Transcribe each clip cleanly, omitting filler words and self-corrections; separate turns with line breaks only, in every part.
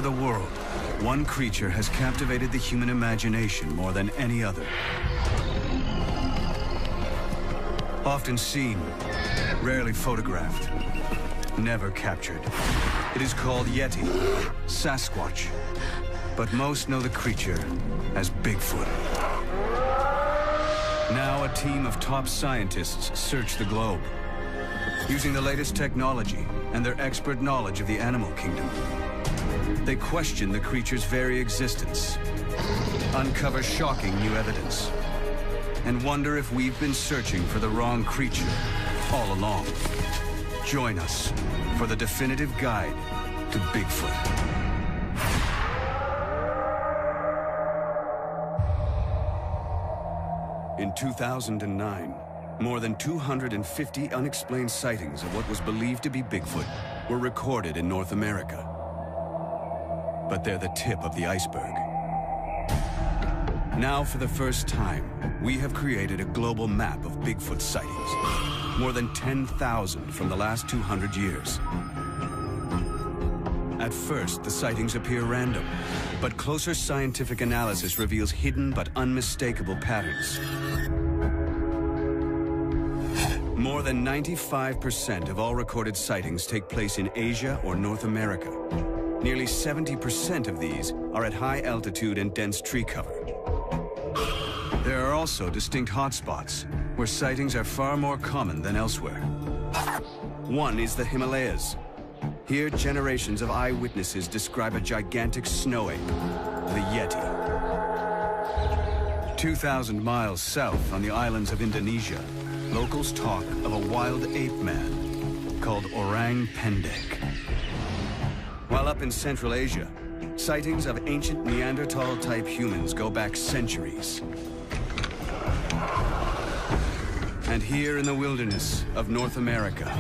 the world, one creature has captivated the human imagination more than any other. Often seen, rarely photographed, never captured. It is called Yeti, Sasquatch, but most know the creature as Bigfoot. Now a team of top scientists search the globe, using the latest technology and their expert knowledge of the animal kingdom. They question the creature's very existence, uncover shocking new evidence, and wonder if we've been searching for the wrong creature all along. Join us for the definitive guide to Bigfoot. In 2009, more than 250 unexplained sightings of what was believed to be Bigfoot were recorded in North America. But they're the tip of the iceberg. Now, for the first time, we have created a global map of Bigfoot sightings. More than 10,000 from the last 200 years. At first, the sightings appear random, but closer scientific analysis reveals hidden but unmistakable patterns. More than 95% of all recorded sightings take place in Asia or North America. Nearly 70% of these are at high altitude and dense tree cover. There are also distinct hotspots, where sightings are far more common than elsewhere. One is the Himalayas. Here, generations of eyewitnesses describe a gigantic snow ape, the Yeti. 2,000 miles south on the islands of Indonesia, locals talk of a wild ape man called Orang Pendek. While up in Central Asia, sightings of ancient Neanderthal-type humans go back centuries. And here in the wilderness of North America,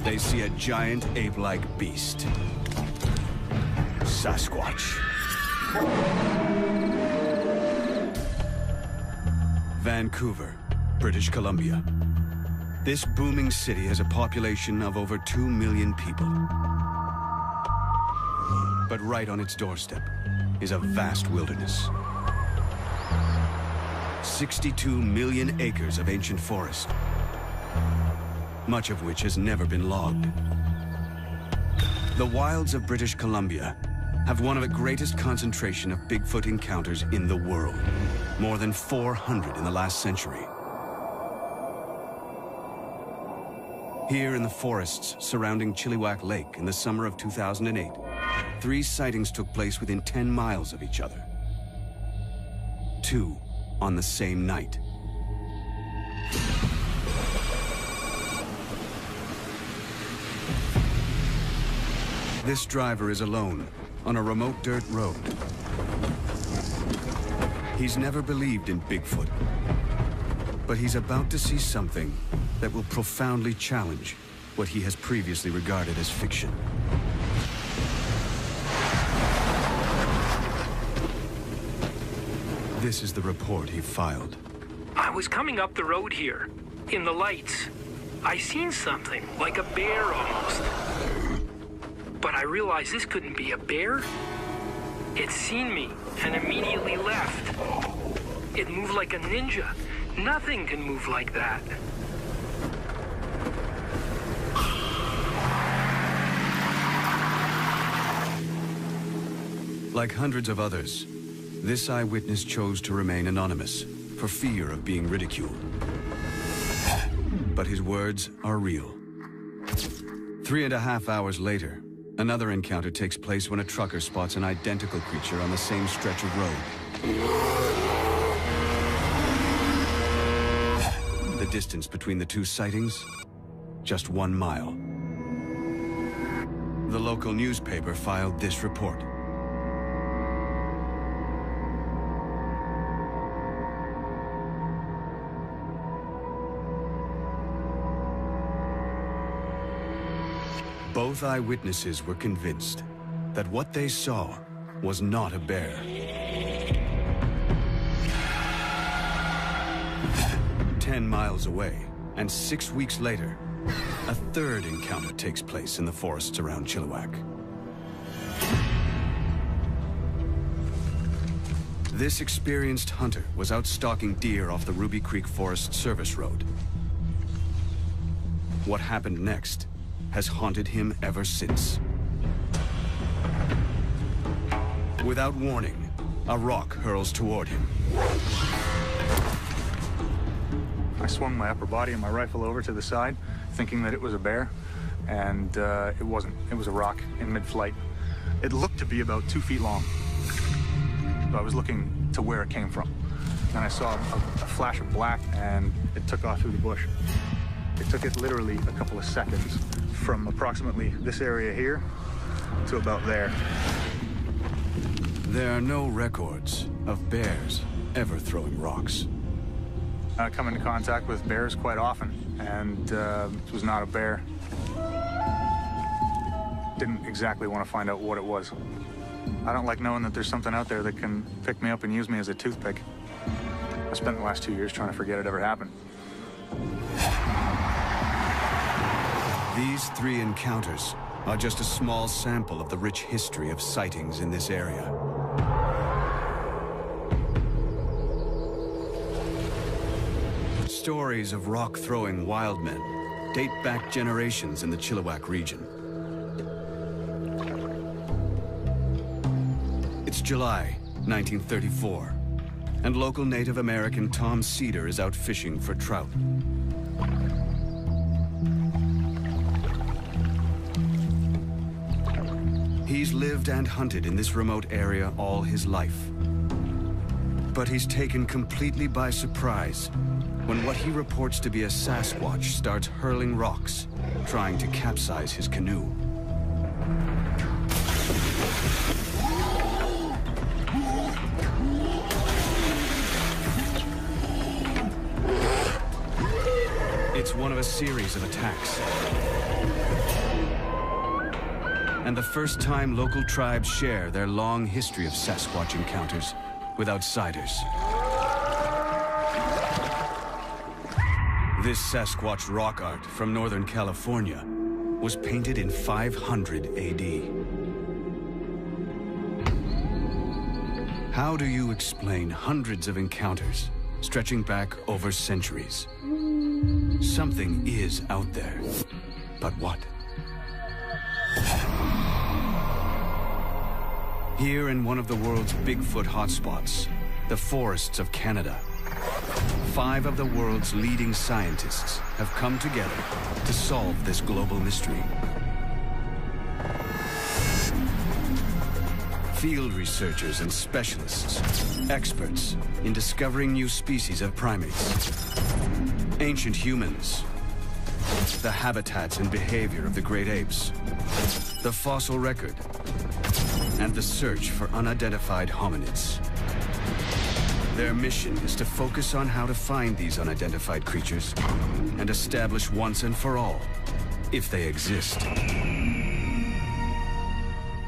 they see a giant ape-like beast. Sasquatch. Vancouver, British Columbia. This booming city has a population of over 2 million people. But right on its doorstep is a vast wilderness. 62 million acres of ancient forest, much of which has never been logged. The wilds of British Columbia have one of the greatest concentration of Bigfoot encounters in the world, more than 400 in the last century. Here in the forests surrounding Chilliwack Lake in the summer of 2008, 3 sightings took place within 10 miles of each other. 2 on the same night. This driver is alone on a remote dirt road. He's never believed in Bigfoot, but he's about to see something that will profoundly challenge what he has previously regarded as fiction. This is the report he filed.
I was coming up the road here, in the lights. I seen something, like a bear almost. But I realized this couldn't be a bear. It seen me and immediately left. It moved like a ninja. Nothing can move like that.
Like hundreds of others, this eyewitness chose to remain anonymous for fear of being ridiculed. But his words are real. 3.5 hours later, another encounter takes place when a trucker spots an identical creature on the same stretch of road. The distance between the 2 sightings? Just 1 mile. The local newspaper filed this report. Both eyewitnesses were convinced that what they saw was not a bear. 10 miles away, and 6 weeks later, a third encounter takes place in the forests around Chilliwack. This experienced hunter was out stalking deer off the Ruby Creek Forest Service Road. What happened next has haunted him ever since. Without warning, a rock hurls toward him.
I swung my upper body and my rifle over to the side, thinking that it was a bear, and it wasn't. It was a rock in mid-flight. It looked to be about 2 feet long. So I was looking to where it came from. And I saw a flash of black, and it took off through the bush. It took it literally a couple of seconds from approximately this area here to about there.
There are no records of bears ever throwing rocks.
I come into contact with bears quite often, and it was not a bear. Didn't exactly want to find out what it was. I don't like knowing that there's something out there that can pick me up and use me as a toothpick. I spent the last 2 years trying to forget it ever happened.
These 3 encounters are just a small sample of the rich history of sightings in this area. Stories of rock-throwing wild men date back generations in the Chilliwack region. It's July 1934, and local Native American Tom Cedar is out fishing for trout. He's lived and hunted in this remote area all his life. But he's taken completely by surprise when what he reports to be a Sasquatch starts hurling rocks, trying to capsize his canoe. It's one of a series of attacks. And the first time local tribes share their long history of Sasquatch encounters with outsiders. This Sasquatch rock art from Northern California was painted in 500 AD. How do you explain hundreds of encounters stretching back over centuries? Something is out there, but what? Here in one of the world's Bigfoot hotspots, the forests of Canada, 5 of the world's leading scientists have come together to solve this global mystery. Field researchers and specialists, experts in discovering new species of primates, ancient humans, the habitats and behavior of the great apes, the fossil record, and the search for unidentified hominids. Their mission is to focus on how to find these unidentified creatures and establish once and for all if they exist.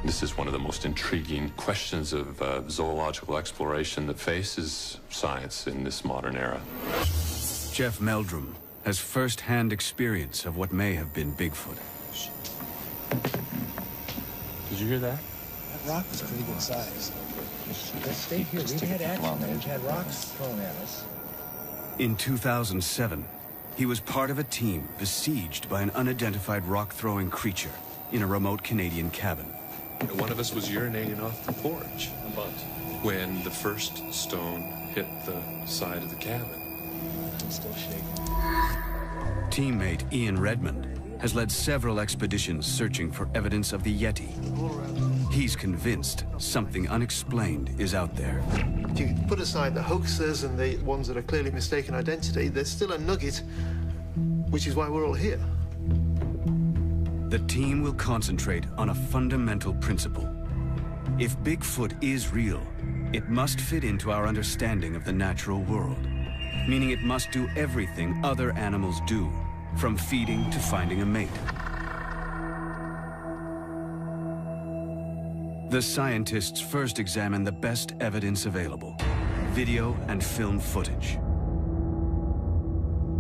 This is one of the most intriguing questions of zoological exploration that faces science in this modern era.
Jeff Meldrum has first-hand experience of what may have been Bigfoot.
Did you hear that?
That rock was pretty good size. Let's stay here. We've had action. We've had rocks thrown at us.
In 2007, he was part of a team besieged by an unidentified rock-throwing creature in a remote Canadian cabin.
One of us was urinating off the porch when the first stone hit the side of the cabin.
I'm still shaking.
Teammate Ian Redmond has led several expeditions searching for evidence of the Yeti. He's convinced something unexplained is out there.
If you put aside the hoaxers and the ones that are clearly mistaken identity, there's still a nugget, which is why we're all here.
The team will concentrate on a fundamental principle. If Bigfoot is real, it must fit into our understanding of the natural world, meaning it must do everything other animals do, from feeding to finding a mate. The scientists first examine the best evidence available, video and film footage.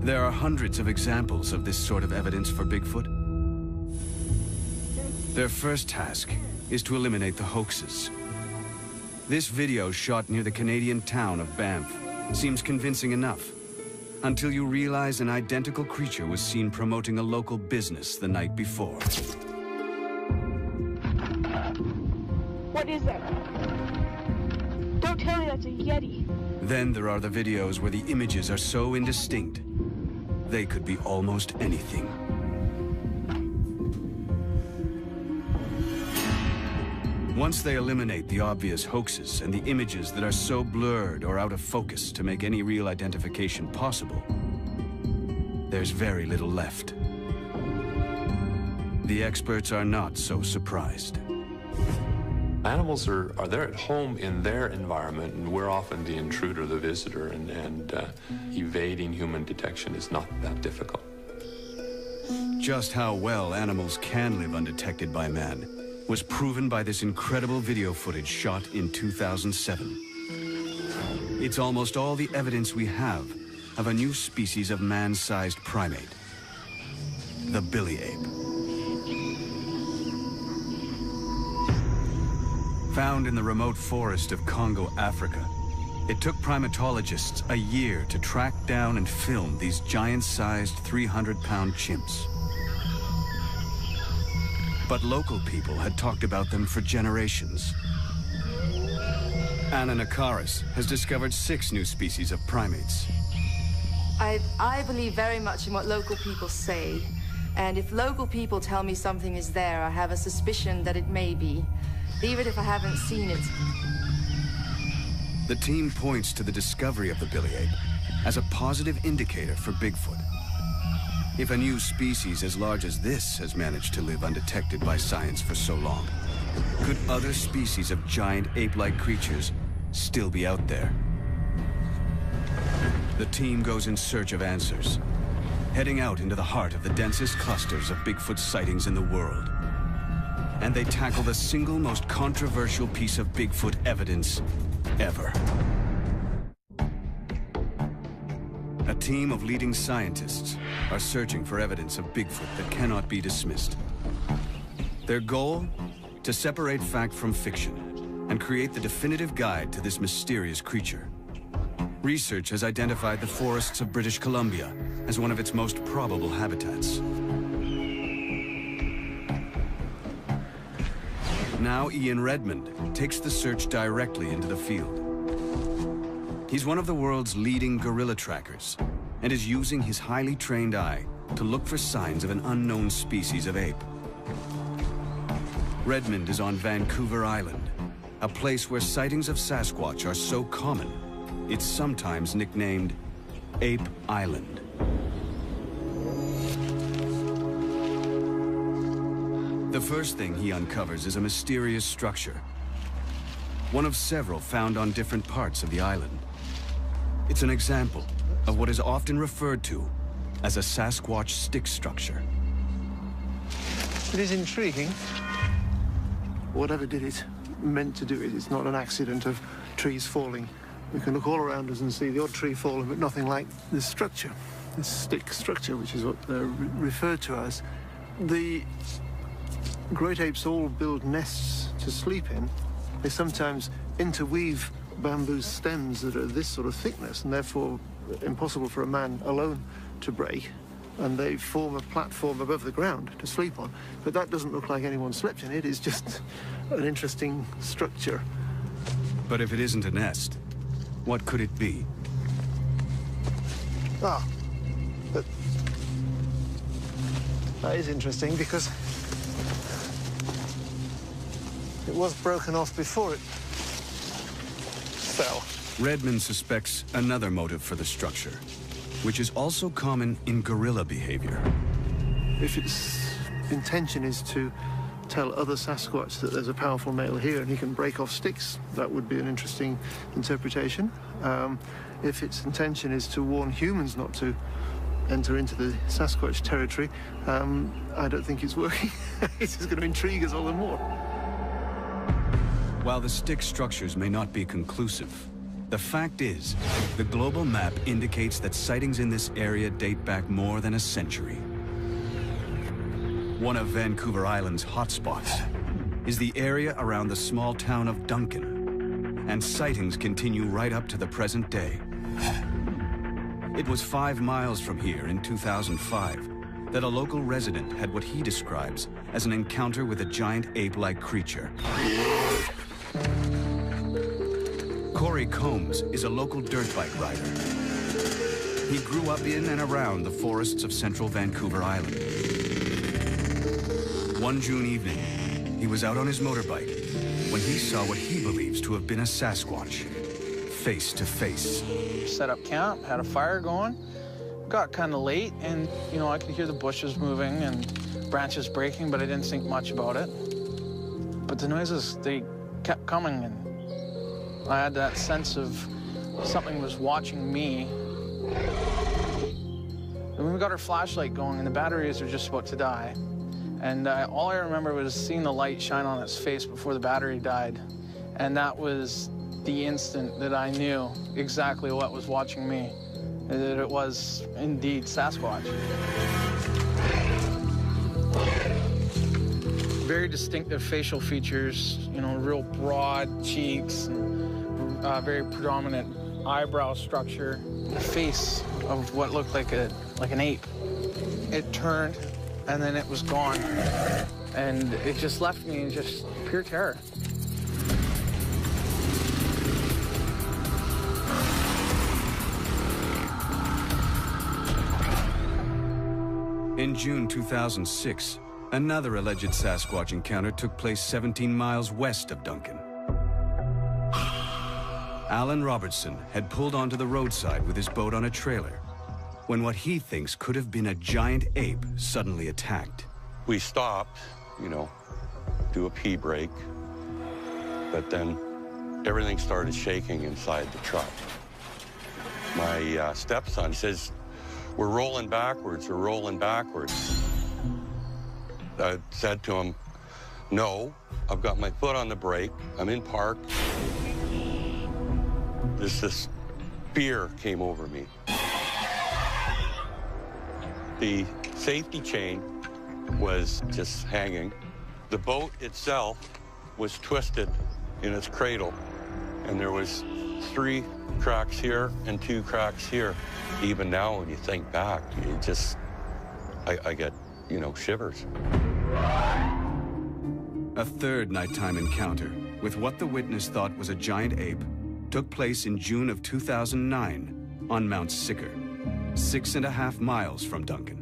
There are hundreds of examples of this sort of evidence for Bigfoot. Their first task is to eliminate the hoaxes. This video shot near the Canadian town of Banff seems convincing enough, until you realize an identical creature was seen promoting a local business the night before.
What is that? Don't tell me that's a Yeti.
Then there are the videos where the images are so indistinct, they could be almost anything. Once they eliminate the obvious hoaxes and the images that are so blurred or out of focus to make any real identification possible, there's very little left. The experts are not so surprised.
Animals are there at home in their environment, and we're often the intruder, the visitor, and evading human detection is not that difficult.
Just how well animals can live undetected by man was proven by this incredible video footage shot in 2007. It's almost all the evidence we have of a new species of man-sized primate, the billy ape. Found in the remote forest of Congo, Africa, it took primatologists a year to track down and film these giant-sized 300-pound chimps. But local people had talked about them for generations. Anna Nakaris has discovered 6 new species of primates.
I believe very much in what local people say. And if local people tell me something is there, I have a suspicion that it may be, even if I haven't seen it.
The team points to the discovery of the billy ape as a positive indicator for Bigfoot. If a new species as large as this has managed to live undetected by science for so long, could other species of giant ape-like creatures still be out there? The team goes in search of answers, heading out into the heart of the densest clusters of Bigfoot sightings in the world. And they tackle the single most controversial piece of Bigfoot evidence ever. A team of leading scientists are searching for evidence of Bigfoot that cannot be dismissed. Their goal? To separate fact from fiction and create the definitive guide to this mysterious creature. Research has identified the forests of British Columbia as one of its most probable habitats. Now Ian Redmond takes the search directly into the field. He's one of the world's leading gorilla trackers and is using his highly trained eye to look for signs of an unknown species of ape. Redmond is on Vancouver Island, a place where sightings of Sasquatch are so common, it's sometimes nicknamed Ape Island. The first thing he uncovers is a mysterious structure, one of several found on different parts of the island. It's an example of what is often referred to as a Sasquatch stick structure.
It is intriguing. Whatever did it, meant to do it, it's not an accident of trees falling. We can look all around us and see the odd tree falling, but nothing like this structure, this stick structure, which is what they're referred to as. The great apes all build nests to sleep in. They sometimes interweave bamboo stems that are this sort of thickness and therefore impossible for a man alone to break. And they form a platform above the ground to sleep on. But that doesn't look like anyone slept in it. It's just an interesting structure.
But if it isn't a nest, what could it be?
Ah, but that is interesting because it was broken off before it fell.
Redmond suspects another motive for the structure, which is also common in gorilla behavior.
If its intention is to tell other Sasquatch that there's a powerful male here and he can break off sticks, that would be an interesting interpretation. If its intention is to warn humans not to enter into the Sasquatch territory, I don't think it's working. It's just going to intrigue us all the more.
While the stick structures may not be conclusive, the fact is, the global map indicates that sightings in this area date back more than a century. One of Vancouver Island's hotspots is the area around the small town of Duncan, and sightings continue right up to the present day. It was 5 miles from here in 2005 that a local resident had what he describes as an encounter with a giant ape-like creature. Corey Combs is a local dirt bike rider. He grew up in and around the forests of central Vancouver Island. One June evening, he was out on his motorbike when he saw what he believes to have been a Sasquatch, face to face.
Set up camp, had a fire going. Got kind of late, and, you know, I could hear the bushes moving and branches breaking, but I didn't think much about it. But the noises, they kept coming, and I had that sense of something was watching me. And when we got our flashlight going, and the batteries were just about to die, and all I remember was seeing the light shine on its face before the battery died, and that was the instant that I knew exactly what was watching me, that it was indeed Sasquatch. Very distinctive facial features, you know, real broad cheeks, and very predominant eyebrow structure. The face of what looked like an ape. It turned, and then it was gone. And it just left me in just pure terror.
In June 2006, another alleged Sasquatch encounter took place 17 miles west of Duncan. Alan Robertson had pulled onto the roadside with his boat on a trailer when what he thinks could have been a giant ape suddenly attacked.
We stopped, you know, do a pee break, but then everything started shaking inside the truck. My stepson says, "We're rolling backwards, we're rolling backwards." I said to him, "No, I've got my foot on the brake, I'm in park." This fear came over me. The safety chain was just hanging. The boat itself was twisted in its cradle, and there was 3 cracks here and 2 cracks here. Even now, when you think back, you just, I get, you know, shivers.
A third nighttime encounter with what the witness thought was a giant ape took place in June of 2009 on Mount Sicker, 6.5 miles from Duncan.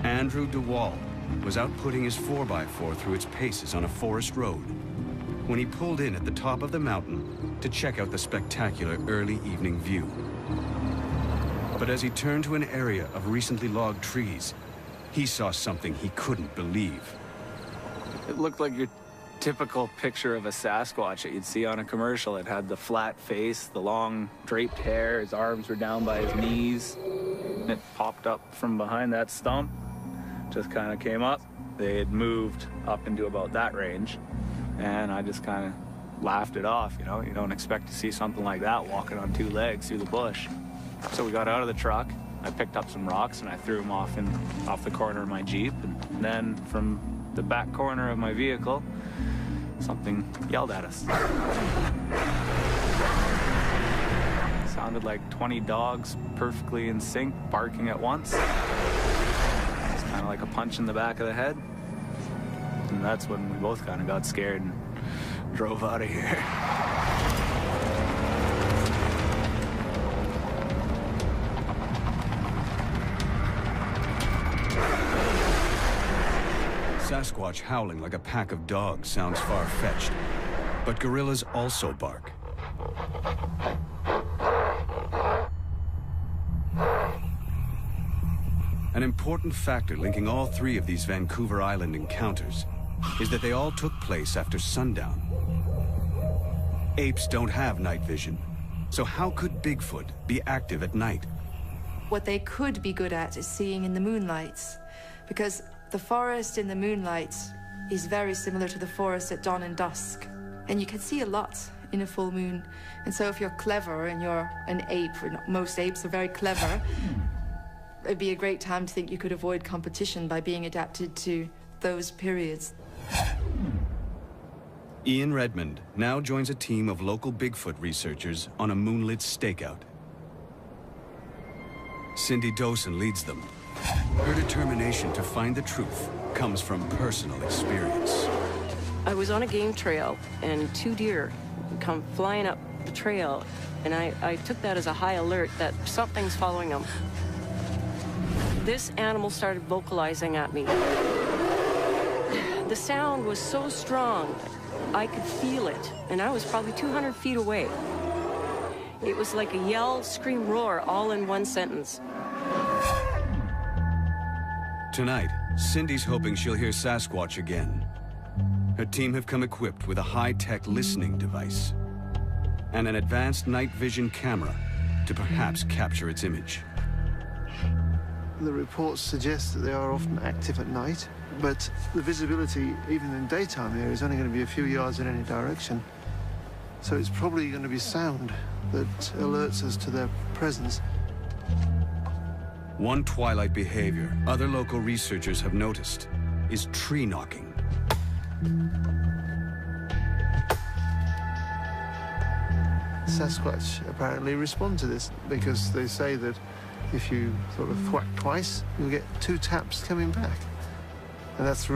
Andrew DeWall was out putting his 4x4 through its paces on a forest road when he pulled in at the top of the mountain to check out the spectacular early evening view. But as he turned to an area of recently logged trees, he saw something he couldn't believe.
It looked like your typical picture of a Sasquatch that you'd see on a commercial. It had the flat face, the long draped hair, his arms were down by his knees. And it popped up from behind that stump, just kind of came up. They had moved up into about that range, and I just kind of laughed it off, you know? You don't expect to see something like that walking on 2 legs through the bush. So we got out of the truck, I picked up some rocks and I threw them off the corner of my Jeep, and then from the back corner of my vehicle, something yelled at us. It sounded like 20 dogs perfectly in sync, barking at once. It's kind of like a punch in the back of the head. And that's when we both kind of got scared and drove out of here.
Sasquatch howling like a pack of dogs sounds far-fetched, but gorillas also bark. An important factor linking all 3 of these Vancouver Island encounters is that they all took place after sundown. Apes don't have night vision, so how could Bigfoot be active at night?
What they could be good at is seeing in the moonlights, because the forest in the moonlight is very similar to the forest at dawn and dusk, and you can see a lot in a full moon. And so if you're clever and you're an ape, most apes are very clever, it'd be a great time to think you could avoid competition by being adapted to those periods.
Ian Redmond now joins a team of local Bigfoot researchers on a moonlit stakeout. Cindy Dawson leads them. Her determination to find the truth comes from personal experience.
I was on a game trail, and 2 deer come flying up the trail, and I took that as a high alert that something's following them. This animal started vocalizing at me. The sound was so strong, I could feel it, and I was probably 200 feet away. It was like a yell, scream, roar, all in one sentence.
Tonight, Cindy's hoping she'll hear Sasquatch again. Her team have come equipped with a high-tech listening device and an advanced night vision camera to perhaps capture its image.
The reports suggest that they are often active at night, but the visibility, even in daytime here, is only going to be a few yards in any direction. So it's probably going to be sound that alerts us to their presence.
One twilight behavior other local researchers have noticed is tree knocking.
Sasquatch apparently respond to this because they say that if you sort of thwack twice, you'll get 2 taps coming back. And that's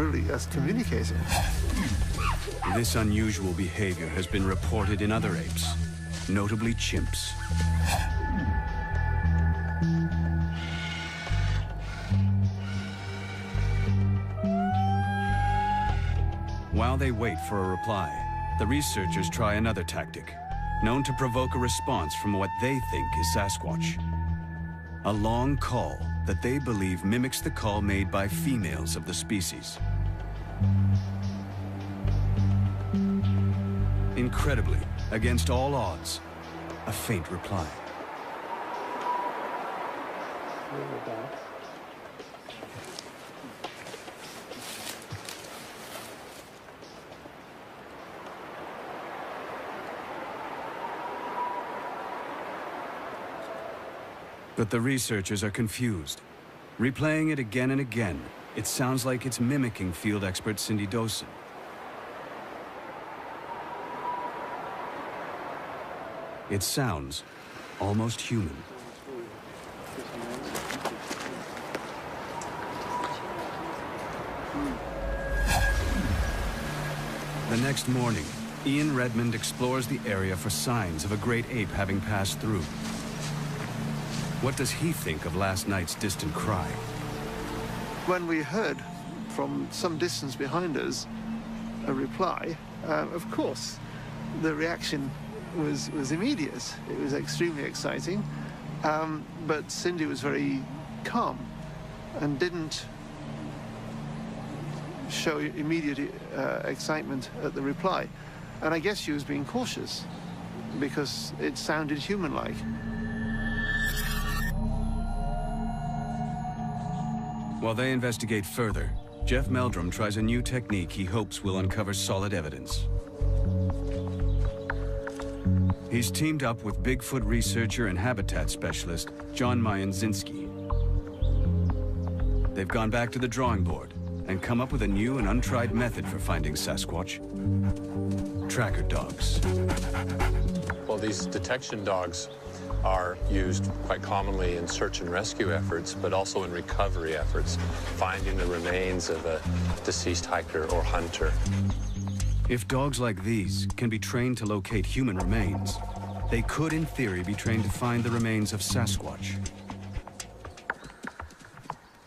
communicating.
This unusual behavior has been reported in other apes, notably chimps. While they wait for a reply, the researchers try another tactic, known to provoke a response from what they think is Sasquatch. A long call that they believe mimics the call made by females of the species. Incredibly, against all odds, a faint reply. But the researchers are confused. Replaying it again and again, it sounds like it's mimicking field expert Cindy Dawson. It sounds almost human. The next morning, Ian Redmond explores the area for signs of a great ape having passed through. What does he think of last night's distant cry?
When we heard from some distance behind us a reply, of course, the reaction was immediate. It was extremely exciting, but Cindy was very calm and didn't show immediate excitement at the reply. And I guess she was being cautious because it sounded human-like.
While they investigate further, Jeff Meldrum tries a new technique he hopes will uncover solid evidence. He's teamed up with Bigfoot researcher and habitat specialist John Mayenzinski. They've gone back to the drawing board and come up with a new and untried method for finding Sasquatch. Tracker dogs.
Well, these detection dogs are used quite commonly in search and rescue efforts, but also in recovery efforts, finding the remains of a deceased hiker or hunter.
If dogs like these can be trained to locate human remains, they could, in theory, be trained to find the remains of Sasquatch.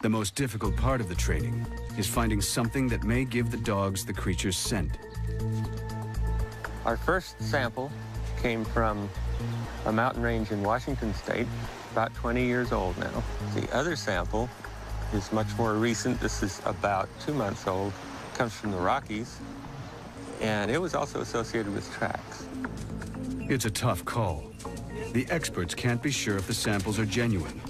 The most difficult part of the training is finding something that may give the dogs the creature's scent.
Our first sample came from a mountain range in Washington State, about 20 years old now. The other sample is much more recent. This is about 2 months old. It comes from the Rockies, and it was also associated with tracks.
It's a tough call. The experts can't be sure if the samples are genuine,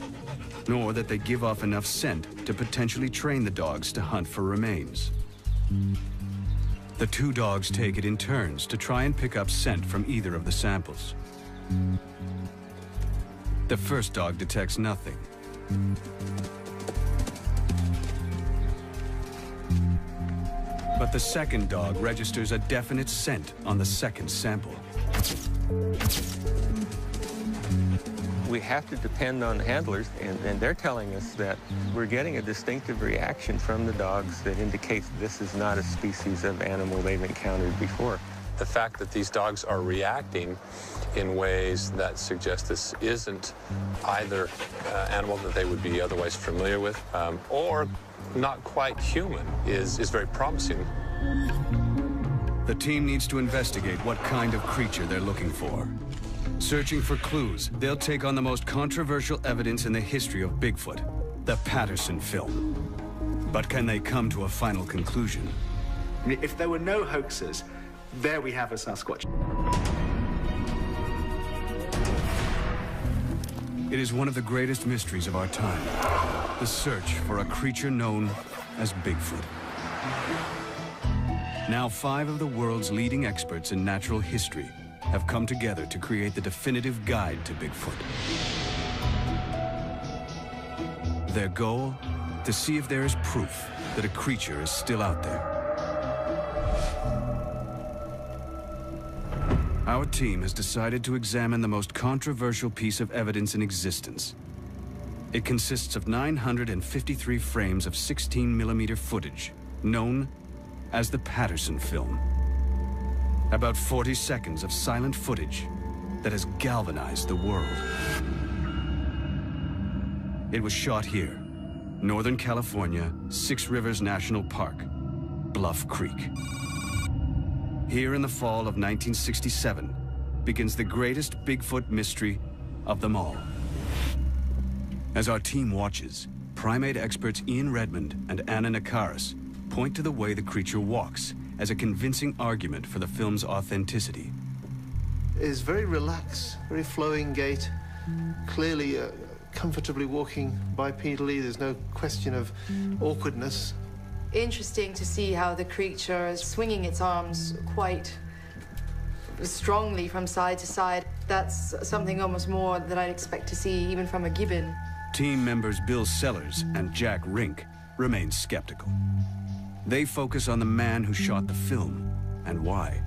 nor that they give off enough scent to potentially train the dogs to hunt for remains. The 2 dogs take it in turns to try and pick up scent from either of the samples. The first dog detects nothing. But the second dog registers a definite scent on the second sample.
We have to depend on the handlers, and they're telling us that we're getting a distinctive reaction from the dogs that indicates this is not a species of animal they've encountered before.
The fact that these dogs are reacting in ways that suggest this isn't either animal that they would be otherwise familiar with or not quite human is very promising.
The team needs to investigate what kind of creature they're looking for. Searching for clues, they'll take on the most controversial evidence in the history of Bigfoot, the Patterson film. But can they come to a final conclusion?
If there were no hoaxes, there we have a Sasquatch.
It is one of the greatest mysteries of our time, the search for a creature known as Bigfoot. Now 5 of the world's leading experts in natural history have come together to create the definitive guide to Bigfoot. Their goal? To see if there is proof that a creature is still out there. Our team has decided to examine the most controversial piece of evidence in existence. It consists of 953 frames of 16mm footage, known as the Patterson film. About 40 seconds of silent footage that has galvanized the world. It was shot here, Northern California, 6 Rivers National Park, Bluff Creek. Here in the fall of 1967 begins the greatest Bigfoot mystery of them all. As our team watches, primate experts Ian Redmond and Anna Nakaris point to the way the creature walks as a convincing argument for the film's authenticity.
It is very relaxed, very flowing gait, clearly comfortably walking bipedally. There's no question of awkwardness.
Interesting to see how the creature is swinging its arms quite strongly from side to side. That's something almost more than I'd expect to see even from a gibbon.
Team members Bill Sellers and Jack Rink remain skeptical. They focus on the man who shot the film and why.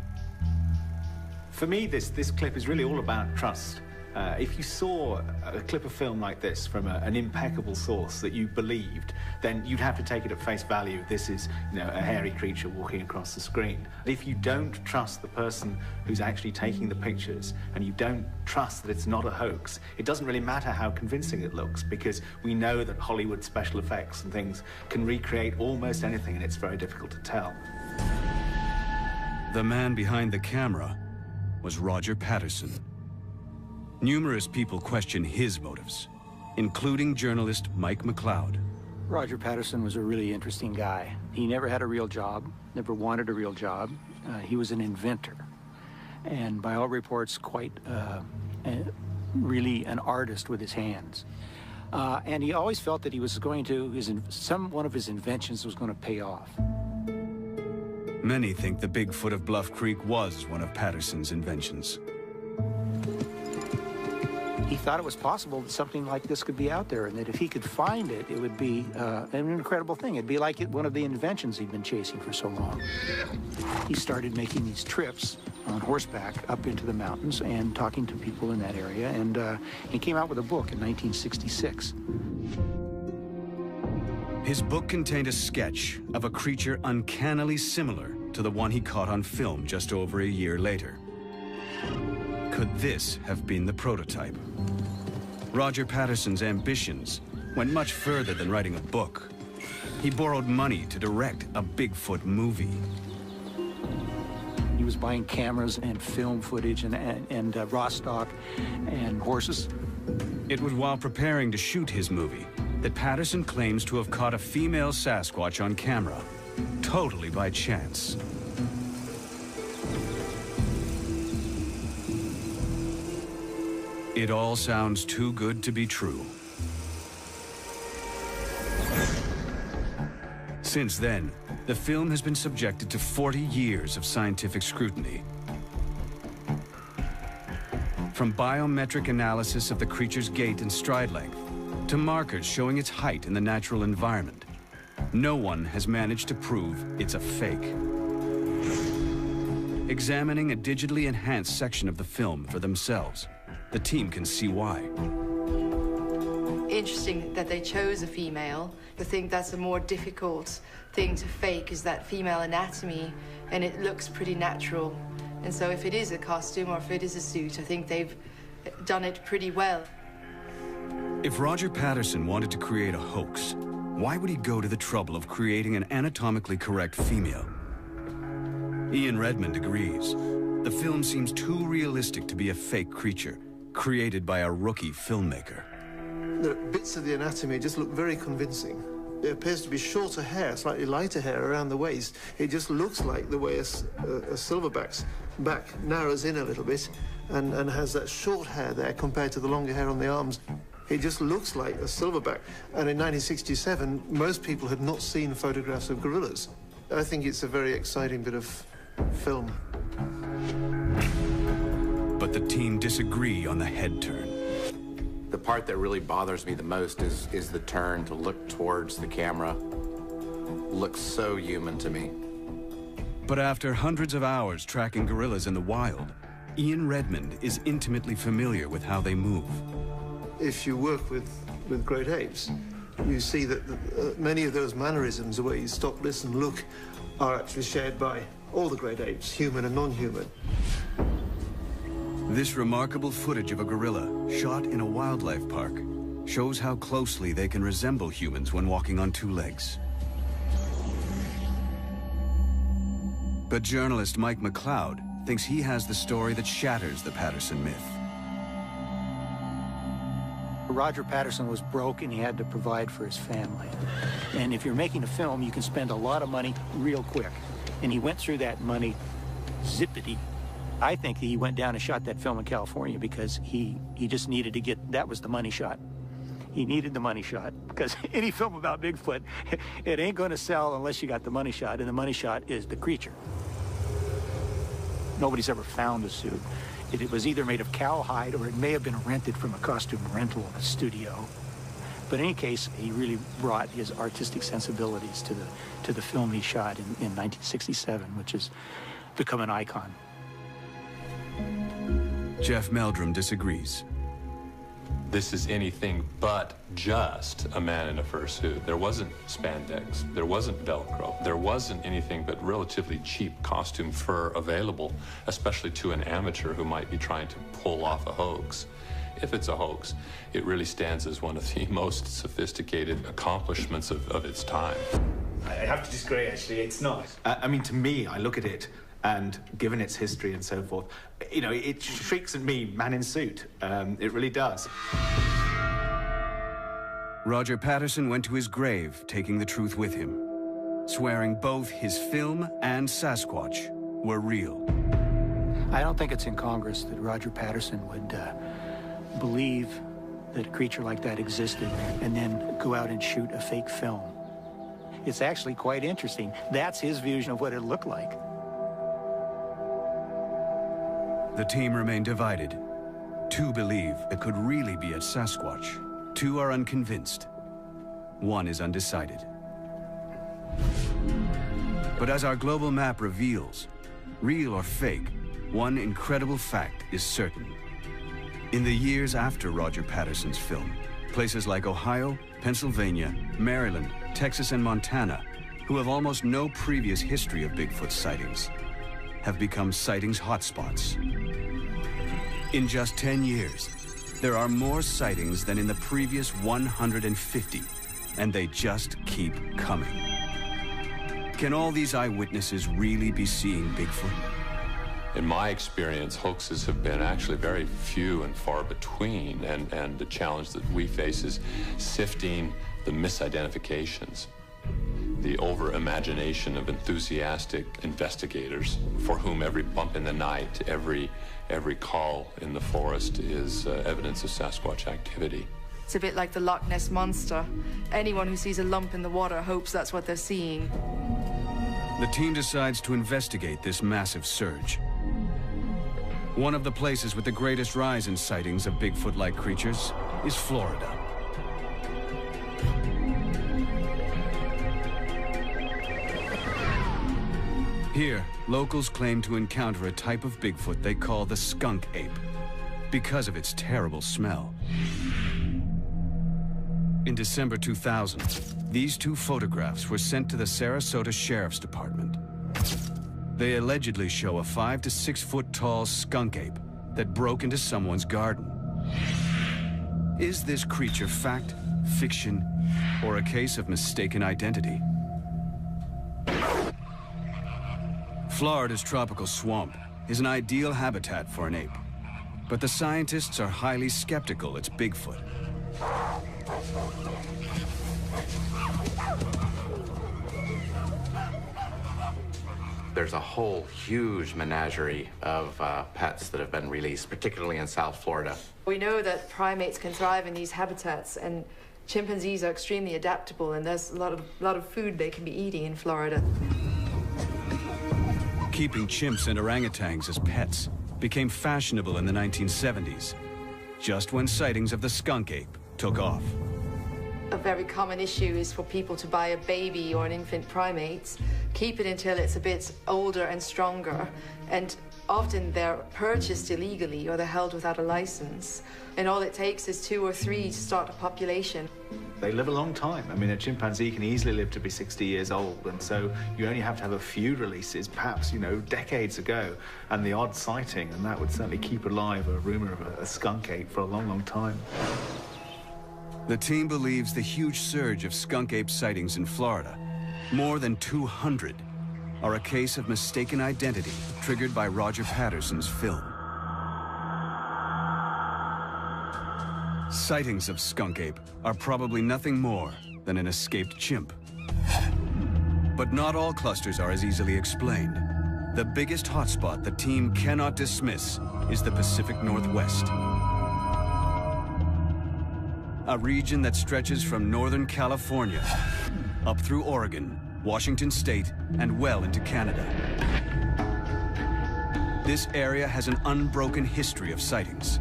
For me, this clip is really all about trust. If you saw a clip of film like this from an impeccable source that you believed, then you'd have to take it at face value. This is, a hairy creature walking across the screen. If you don't trust the person who's actually taking the pictures, and you don't trust that it's not a hoax, it doesn't really matter how convincing it looks, because we know that Hollywood special effects and things can recreate almost anything, and it's very difficult to tell.
The man behind the camera was Roger Patterson. Numerous people question his motives, including journalist Mike McLeod.
Roger Patterson was a really interesting guy. He never had a real job, never wanted a real job. He was an inventor, and by all reports, quite really an artist with his hands. And he always felt that he was going to, one of his inventions was going to pay off.
Many think the Bigfoot of Bluff Creek was one of Patterson's inventions.
He thought it was possible that something like this could be out there, and that if he could find it, it would be an incredible thing. It'd be like one of the inventions he'd been chasing for so long. He started making these trips on horseback up into the mountains and talking to people in that area, and he came out with a book in 1966.
His book contained a sketch of a creature uncannily similar to the one he caught on film just over a year later. Could this have been the prototype? Roger Patterson's ambitions went much further than writing a book. He borrowed money to direct a Bigfoot movie.
He was buying cameras and film footage and raw stock and horses.
It was while preparing to shoot his movie that Patterson claims to have caught a female Sasquatch on camera, totally by chance. It all sounds too good to be true. Since then, the film has been subjected to 40 years of scientific scrutiny. From biometric analysis of the creature's gait and stride length, to markers showing its height in the natural environment, no one has managed to prove it's a fake. Examining a digitally enhanced section of the film for themselves, the team can see why.
Interesting that they chose a female. I think that's a more difficult thing to fake, is that female anatomy, and it looks pretty natural. And so if it is a costume or if it is a suit, I think they've done it pretty well.
If Roger Patterson wanted to create a hoax, why would he go to the trouble of creating an anatomically correct female? Ian Redmond agrees. The film seems too realistic to be a fake creature, created by a rookie filmmaker.
The bits of the anatomy just look very convincing. There appears to be shorter hair, slightly lighter hair around the waist. It just looks like the way a silverback's back narrows in a little bit and has that short hair there compared to the longer hair on the arms. It just looks like a silverback. And in 1967, most people had not seen photographs of gorillas. I think it's a very exciting bit of film.
But the team disagree on the head turn.
The part that really bothers me the most is the turn to look towards the camera. Looks so human to me.
But after hundreds of hours tracking gorillas in the wild, Ian Redmond is intimately familiar with how they move.
If you work with great apes, you see that many of those mannerisms, the way you stop, listen, look, are actually shared by all the great apes, human and non-human.
This remarkable footage of a gorilla, shot in a wildlife park, shows how closely they can resemble humans when walking on two legs. But journalist Mike McLeod thinks he has the story that shatters the Patterson myth.
Roger Patterson was broke and he had to provide for his family. And if you're making a film, you can spend a lot of money real quick. And he went through that money zippity. I think he went down and shot that film in California because he just needed to get, that was the money shot. He needed the money shot because any film about Bigfoot, it ain't going to sell unless you got the money shot, and the money shot is the creature. Nobody's ever found a suit. It was either made of cowhide or it may have been rented from a costume rental studio. But in any case, he really brought his artistic sensibilities to the film he shot in 1967, which has become an icon.
Jeff Meldrum disagrees.
This is anything but just a man in a fursuit. There wasn't spandex, there wasn't Velcro, there wasn't anything but relatively cheap costume fur available, especially to an amateur who might be trying to pull off a hoax. If it's a hoax, it really stands as one of the most sophisticated accomplishments of its time.
I have to disagree, actually. It's not. I mean, to me, I look at it, and given its history and so forth, you know, it shrieks at me, man in suit. It really does.
Roger Patterson went to his grave, taking the truth with him, swearing both his film and Sasquatch were real.
I don't think it's incongruous that Roger Patterson would believe that a creature like that existed and then go out and shoot a fake film. It's actually quite interesting. That's his vision of what it looked like.
The team remained divided. Two believe it could really be a Sasquatch. Two are unconvinced. One is undecided. But as our global map reveals, real or fake, one incredible fact is certain. In the years after Roger Patterson's film, places like Ohio, Pennsylvania, Maryland, Texas, and Montana, who have almost no previous history of Bigfoot sightings, have become sightings hotspots. In just 10 years, there are more sightings than in the previous 150, and they just keep coming. Can all these eyewitnesses really be seeing Bigfoot?
In my experience, hoaxes have been actually very few and far between, and the challenge that we face is sifting the misidentifications, the over-imagination of enthusiastic investigators for whom every bump in the night, every call in the forest is evidence of Sasquatch activity.
It's a bit like the Loch Ness Monster. Anyone who sees a lump in the water hopes that's what they're seeing.
The team decides to investigate this massive surge. One of the places with the greatest rise in sightings of Bigfoot-like creatures is Florida. Here, locals claim to encounter a type of Bigfoot they call the skunk ape, because of its terrible smell. In December 2000, these two photographs were sent to the Sarasota Sheriff's Department. They allegedly show a 5 to 6 foot tall skunk ape that broke into someone's garden. Is this creature fact, fiction, or a case of mistaken identity? Florida's tropical swamp is an ideal habitat for an ape, but the scientists are highly skeptical it's Bigfoot.
There's a whole huge menagerie of pets that have been released, particularly in South Florida.
We know that primates can thrive in these habitats, and chimpanzees are extremely adaptable, and there's a lot of food they can be eating in Florida.
Keeping chimps and orangutans as pets became fashionable in the 1970s, just when sightings of the skunk ape took off.
A very common issue is for people to buy a baby or an infant primate, keep it until it's a bit older and stronger, and often they're purchased illegally or they're held without a license. And all it takes is 2 or 3 to start a population.
They live a long time. I mean, a chimpanzee can easily live to be 60 years old, and so you only have to have a few releases, perhaps, you know, decades ago, and the odd sighting, and that would certainly keep alive a rumor of a skunk ape for a long, long time.
The team believes the huge surge of skunk ape sightings in Florida, more than 200, are a case of mistaken identity triggered by Roger Patterson's film. Sightings of skunk ape are probably nothing more than an escaped chimp. But not all clusters are as easily explained. The biggest hotspot the team cannot dismiss is the Pacific Northwest. A region that stretches from Northern California up through Oregon, Washington State, and well into Canada. This area has an unbroken history of sightings.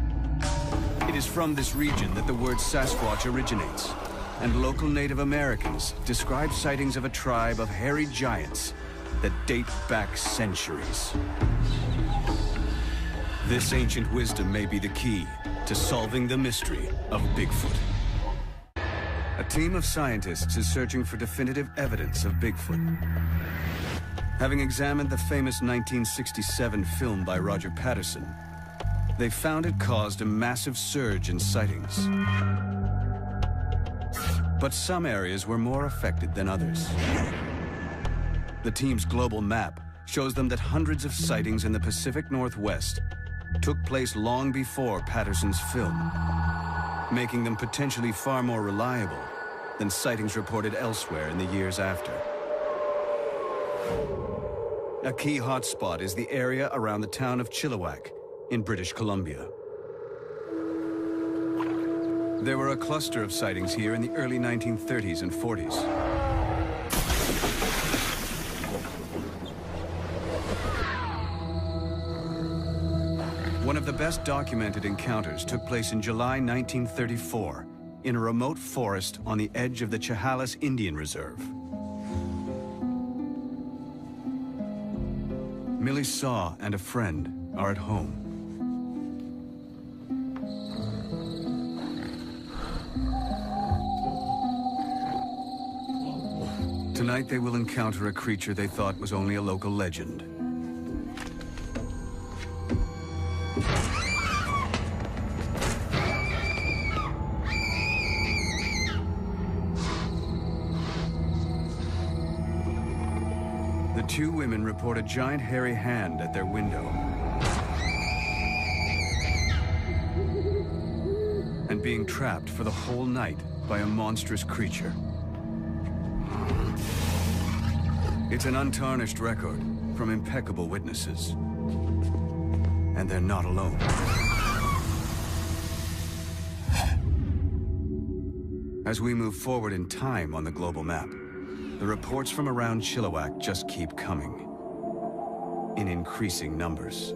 It is from this region that the word Sasquatch originates, and local Native Americans describe sightings of a tribe of hairy giants that date back centuries. This ancient wisdom may be the key to solving the mystery of Bigfoot. A team of scientists is searching for definitive evidence of Bigfoot. Having examined the famous 1967 film by Roger Patterson, they found it caused a massive surge in sightings. But some areas were more affected than others. The team's global map shows them that hundreds of sightings in the Pacific Northwest took place long before Patterson's film, making them potentially far more reliable than sightings reported elsewhere in the years after. A key hotspot is the area around the town of Chilliwack in British Columbia. There were a cluster of sightings here in the early 1930s and 40s. One of the best documented encounters took place in July 1934 in a remote forest on the edge of the Chehalis Indian Reserve. Millie Saw and a friend are at home. Tonight they will encounter a creature they thought was only a local legend. The two women report a giant hairy hand at their window and being trapped for the whole night by a monstrous creature. It's an untarnished record from impeccable witnesses. And they're not alone. As we move forward in time on the global map, the reports from around Chilliwack just keep coming, in increasing numbers.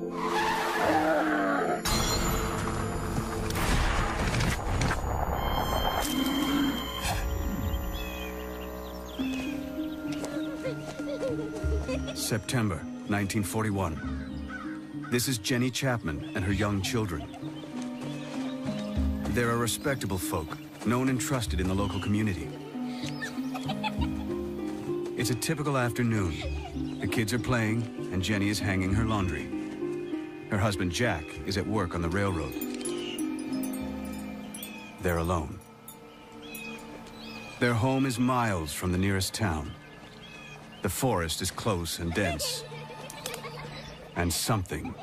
September 1941. This is Jenny Chapman and her young children. They're a respectable folk, known and trusted in the local community. It's a typical afternoon. The kids are playing, and Jenny is hanging her laundry. Her husband, Jack, is at work on the railroad. They're alone. Their home is miles from the nearest town. The forest is close and dense. And something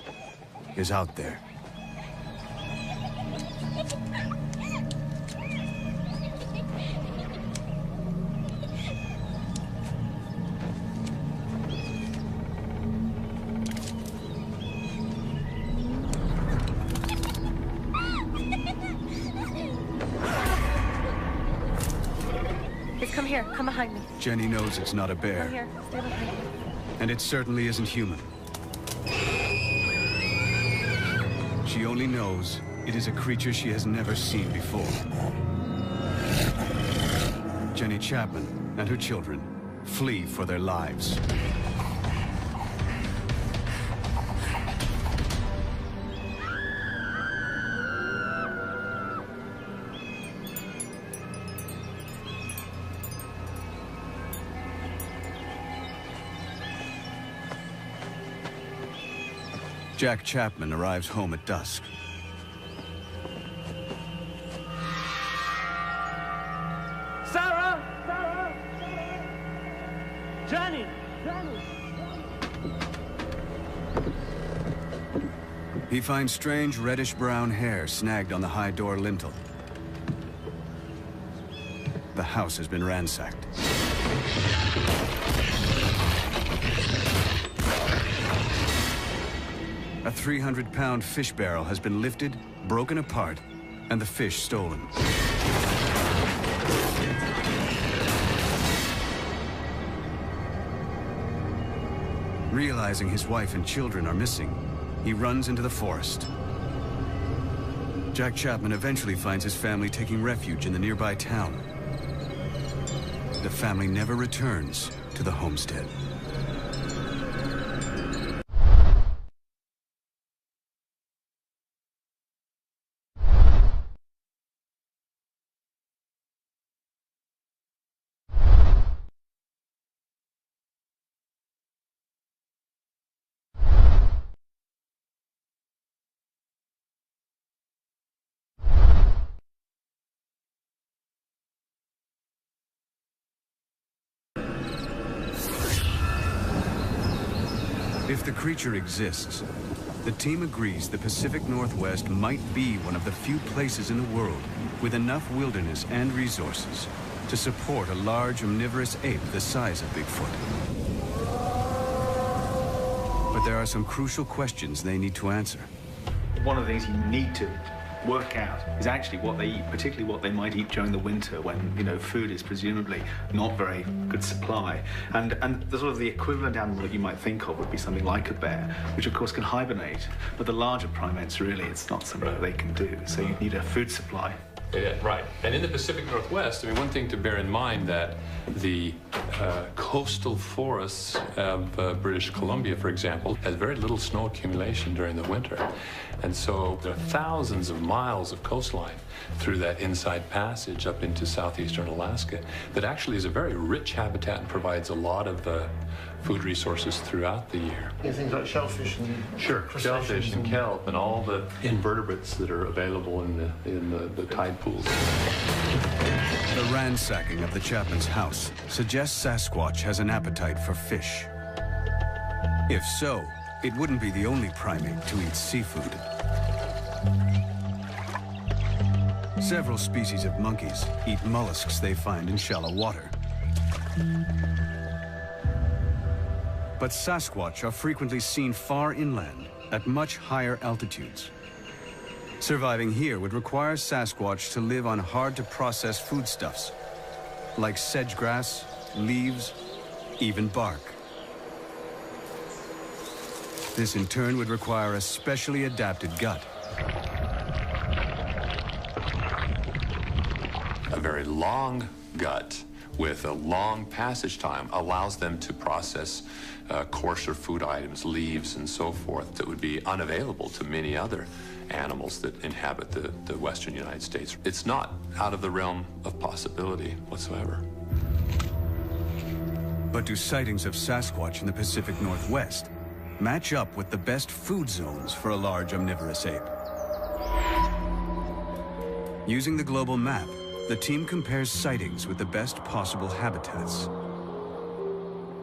is out there.
Come here, come behind me.
Jenny knows it's not a bear.
Come here, stay behind me.
And it certainly isn't human. She only knows it is a creature she has never seen before. Jenny Chapman and her children flee for their lives. Jack Chapman arrives home at dusk.
Sarah! Sarah! Jenny! Jenny!
He finds strange reddish-brown hair snagged on the high door lintel. The house has been ransacked. A 300-pound fish barrel has been lifted, broken apart, and the fish stolen. Realizing his wife and children are missing, he runs into the forest. Jack Chapman eventually finds his family taking refuge in the nearby town. The family never returns to the homestead. If the creature exists, the team agrees the Pacific Northwest might be one of the few places in the world with enough wilderness and resources to support a large omnivorous ape the size of Bigfoot. But there are some crucial questions they need to answer.
One of the things you need to work out is actually what they eat, particularly what they might eat during the winter when, you know, food is presumably not very good supply. And the sort of the equivalent animal that you might think of would be something like a bear, which of course can hibernate. But the larger primates, really, it's not something that they can do. So you need a food supply.
Yeah, right. And in the Pacific Northwest, I mean, one thing to bear in mind that the coastal forests of British Columbia, for example, has very little snow accumulation during the winter. And so there are thousands of miles of coastline through that inside passage up into southeastern Alaska that actually is a very rich habitat and provides a lot of food resources throughout the year.
Yeah, things like shellfish and
shellfish and kelp and all the invertebrates that are available in the tide pools.
The ransacking of the Chapman's house suggests Sasquatch has an appetite for fish. If so, it wouldn't be the only primate to eat seafood. Several species of monkeys eat mollusks they find in shallow water. But Sasquatch are frequently seen far inland at much higher altitudes. Surviving here would require Sasquatch to live on hard-to-process foodstuffs, like sedge grass, leaves, even bark. This in turn would require a specially adapted gut.
A very long gut with a long passage time allows them to process coarser food items, leaves and so forth, that would be unavailable to many other animals that inhabit the western United States. It's not out of the realm of possibility whatsoever.
But do sightings of Sasquatch in the Pacific Northwest match up with the best food zones for a large omnivorous ape? Using the global map, the team compares sightings with the best possible habitats.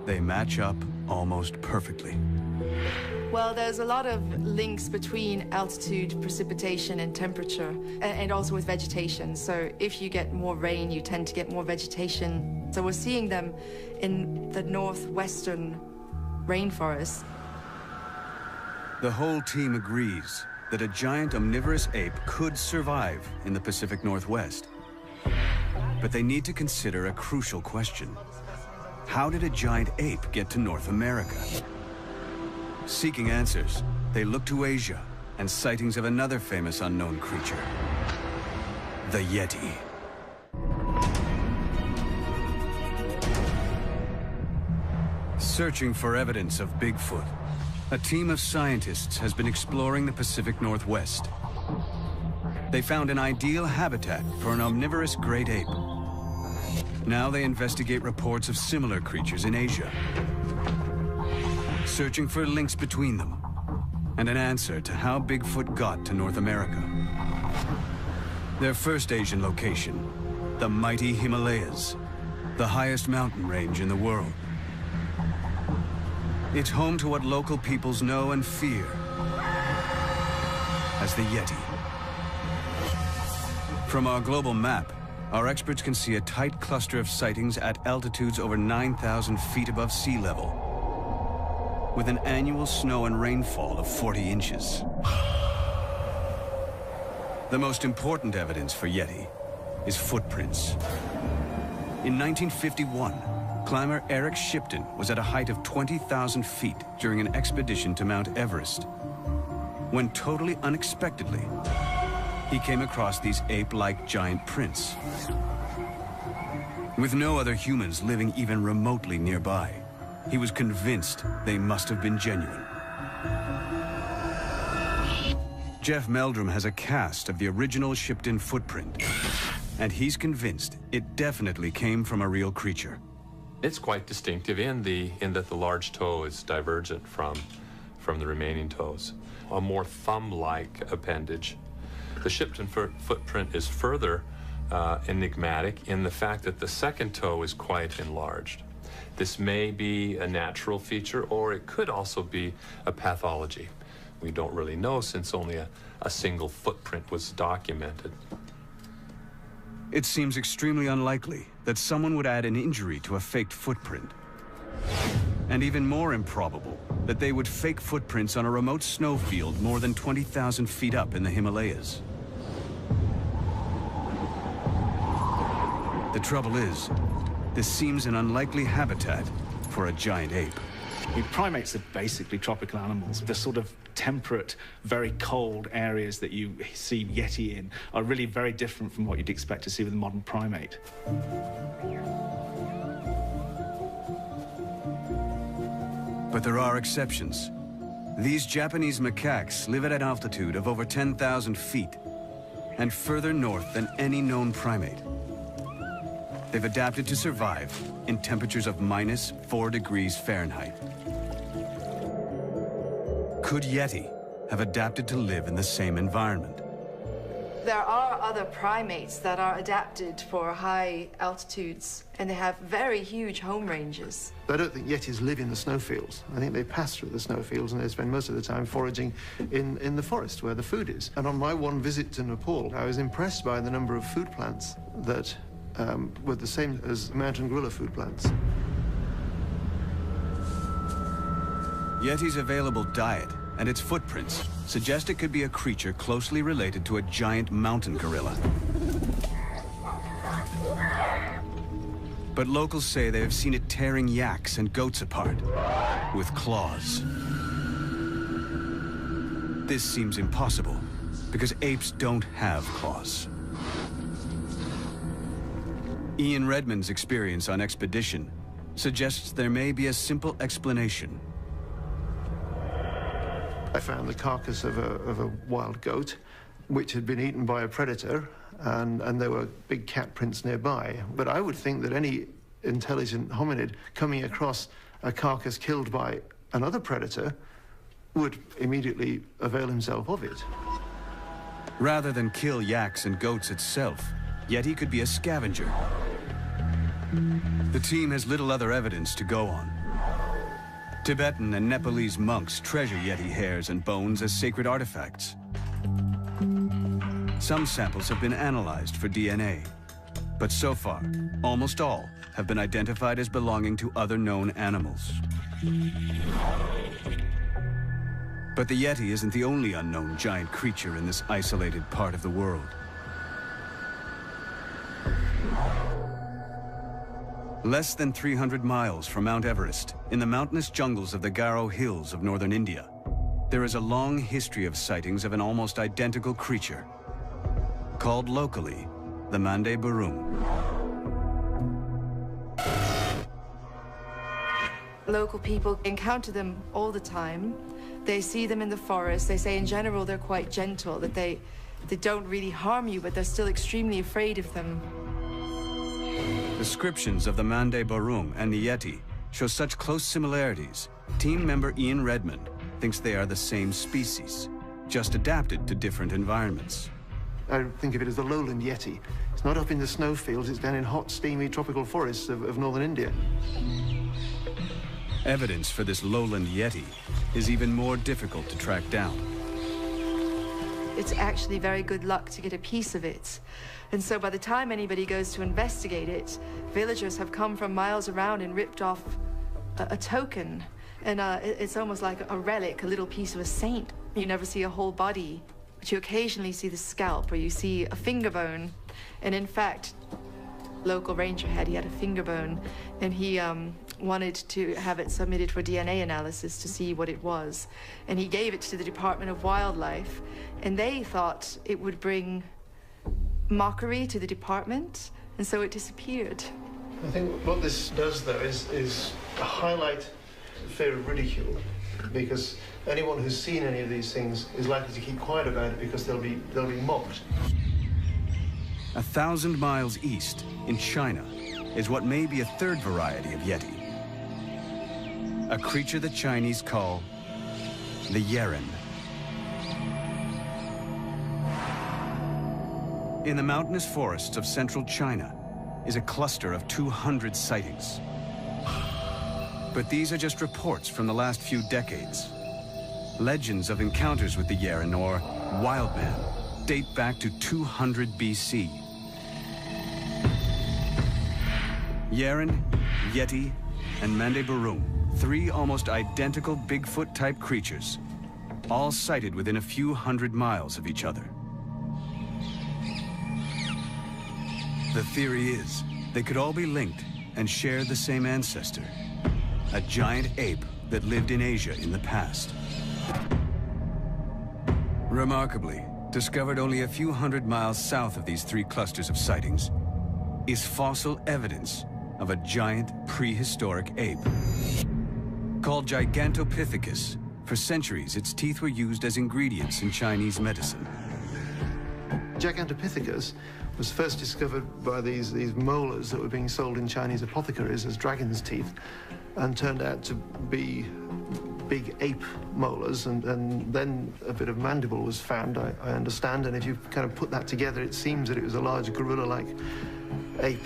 They match up almost perfectly.
Well, there's a lot of links between altitude, precipitation, and temperature, and also with vegetation. So if you get more rain, you tend to get more vegetation. So we're seeing them in the northwestern rainforest.
The whole team agrees that a giant omnivorous ape could survive in the Pacific Northwest. But they need to consider a crucial question. How did a giant ape get to North America? Seeking answers, they look to Asia and sightings of another famous unknown creature, the Yeti. Searching for evidence of Bigfoot, a team of scientists has been exploring the Pacific Northwest. They found an ideal habitat for an omnivorous great ape. Now they investigate reports of similar creatures in Asia, searching for links between them and an answer to how Bigfoot got to North America. Their first Asian location, the mighty Himalayas, the highest mountain range in the world. It's home to what local peoples know and fear as the Yeti. From our global map, our experts can see a tight cluster of sightings at altitudes over 9,000 feet above sea level, with an annual snow and rainfall of 40 inches. The most important evidence for Yeti is footprints. In 1951, climber Eric Shipton was at a height of 20,000 feet during an expedition to Mount Everest, when totally unexpectedly, he came across these ape-like giant prints. With no other humans living even remotely nearby, he was convinced they must have been genuine. Jeff Meldrum has a cast of the original Shipton footprint, and he's convinced it definitely came from a real creature.
It's quite distinctive in that the large toe is divergent from the remaining toes. A more thumb-like appendage. The Shipton footprint is further enigmatic in the fact that the second toe is quite enlarged. This may be a natural feature, or it could also be a pathology. We don't really know, since only a single footprint was documented.
It seems extremely unlikely that someone would add an injury to a faked footprint. And even more improbable that they would fake footprints on a remote snowfield more than 20,000 feet up in the Himalayas. The trouble is, this seems an unlikely habitat for a giant ape.
Primates are basically tropical animals. The sort of temperate, very cold areas that you see Yeti in are really very different from what you'd expect to see with a modern primate.
But there are exceptions. These Japanese macaques live at an altitude of over 10,000 feet and further north than any known primate. They've adapted to survive in temperatures of -4 degrees Fahrenheit. Could Yeti have adapted to live in the same environment?
There are other primates that are adapted for high altitudes, and they have very huge home ranges.
I don't think Yetis live in the snowfields. I think they pass through the snowfields, and they spend most of the time foraging in the forest where the food is. And on my one visit to Nepal, I was impressed by the number of food plants that were the same as mountain gorilla food plants.
Yeti's available diet and its footprints suggest it could be a creature closely related to a giant mountain gorilla. But locals say they have seen it tearing yaks and goats apart with claws. This seems impossible because apes don't have claws. Ian Redmond's experience on expedition suggests there may be a simple explanation.
I found the carcass of a wild goat, which had been eaten by a predator, and there were big cat prints nearby. But I would think that any intelligent hominid coming across a carcass killed by another predator would immediately avail himself of it.
Rather than kill yaks and goats itself, Yeti could be a scavenger. The team has little other evidence to go on. Tibetan and Nepalese monks treasure Yeti hairs and bones as sacred artifacts. Some samples have been analyzed for DNA, but so far, almost all have been identified as belonging to other known animals. But the Yeti isn't the only unknown giant creature in this isolated part of the world. Less than 300 miles from Mount Everest, in the mountainous jungles of the Garo Hills of northern India, there is a long history of sightings of an almost identical creature, called locally the Mande Barum.
Local people encounter them all the time. They see them in the forest. They say in general they're quite gentle, that they don't really harm you, but they're still extremely afraid of them.
Descriptions of the Mande Barum and the Yeti show such close similarities. Team member Ian Redmond thinks they are the same species, just adapted to different environments.
I think of it as the lowland Yeti. It's not up in the snowfields, it's down in hot, steamy tropical forests of northern India.
Evidence for this lowland Yeti is even more difficult to track down.
It's actually very good luck to get a piece of it. And so by the time anybody goes to investigate it, villagers have come from miles around and ripped off a token. And it's almost like a relic, a little piece of a saint. You never see a whole body, but you occasionally see the scalp or you see a finger bone. And in fact, local ranger he had a finger bone, and he wanted to have it submitted for DNA analysis to see what it was. And he gave it to the Department of Wildlife, and they thought it would bring mockery to the department, and so it disappeared.
I think what this does, though, is highlight fear of ridicule, because anyone who's seen any of these things is likely to keep quiet about it because they'll be mocked.
1,000 miles east, in China, is what may be a third variety of Yeti. A creature the Chinese call the Yeren. In the mountainous forests of central China is a cluster of 200 sightings. But these are just reports from the last few decades. Legends of encounters with the Yeren, or wild man, date back to 200 BC. Yeren, Yeti, and Mande Barum, three almost identical Bigfoot-type creatures, all sighted within a few hundred miles of each other. The theory is they could all be linked and share the same ancestor, a giant ape that lived in Asia in the past. Remarkably, discovered only a few hundred miles south of these three clusters of sightings, is fossil evidence of a giant prehistoric ape. Called Gigantopithecus, for centuries its teeth were used as ingredients in Chinese medicine.
Gigantopithecus was first discovered by these molars that were being sold in Chinese apothecaries as dragon's teeth, and turned out to be big ape molars, and then a bit of mandible was found, I understand, and if you kind of put that together, it seems that it was a large gorilla-like ape.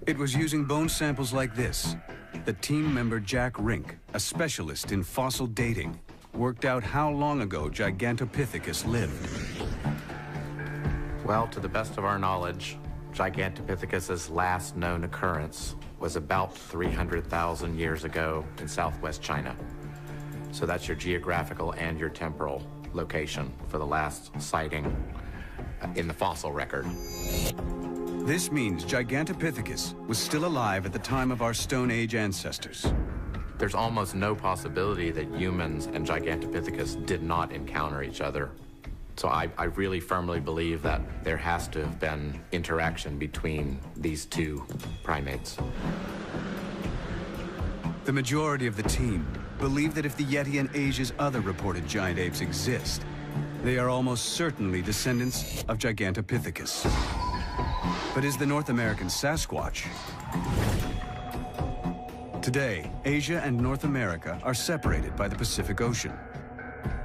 It was using bone samples like this that team member Jack Rink, a specialist in fossil dating, worked out how long ago Gigantopithecus lived.
Well, to the best of our knowledge, Gigantopithecus's last known occurrence was about 300,000 years ago in southwest China. So that's your geographical and your temporal location for the last sighting in the fossil record.
This means Gigantopithecus was still alive at the time of our Stone Age ancestors.
There's almost no possibility that humans and Gigantopithecus did not encounter each other So I really firmly believe that there has to have been interaction between these two primates.
The majority of the team believe that if the Yeti and Asia's other reported giant apes exist, they are almost certainly descendants of Gigantopithecus. But is the North American Sasquatch? Today, Asia and North America are separated by the Pacific Ocean.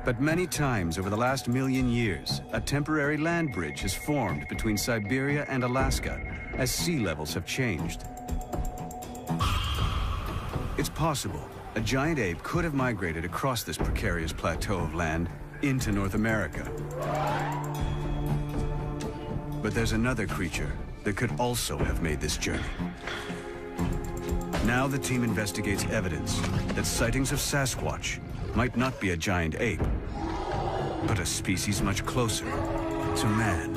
But many times over the last million years, a temporary land bridge has formed between Siberia and Alaska as sea levels have changed. It's possible a giant ape could have migrated across this precarious plateau of land into North America. But there's another creature that could also have made this journey. Now the team investigates evidence that sightings of Sasquatch might not be a giant ape, but a species much closer to man.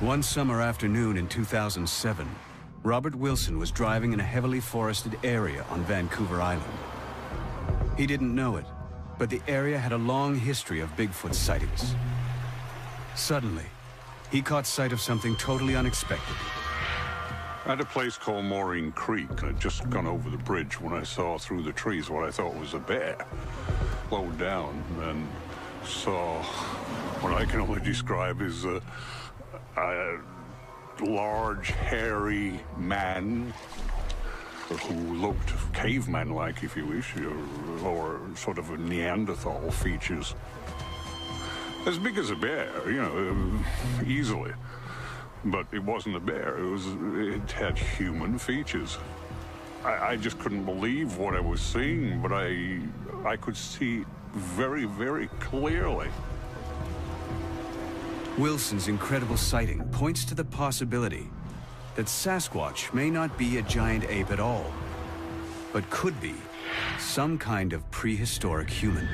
One summer afternoon in 2007, Robert Wilson was driving in a heavily forested area on Vancouver Island. He didn't know it, but the area had a long history of Bigfoot sightings. Suddenly, he caught sight of something totally unexpected.
At a place called Maureen Creek, I'd just gone over the bridge when I saw through the trees what I thought was a bear. Slowed down and saw what I can only describe as a large, hairy man who looked caveman-like, if you wish, or sort of a Neanderthal features. As big as a bear, you know, easily. But it wasn't a bear, it had human features. I just couldn't believe what I was seeing, but I could see very, very clearly.
Wilson's incredible sighting points to the possibility that Sasquatch may not be a giant ape at all, but could be some kind of prehistoric human.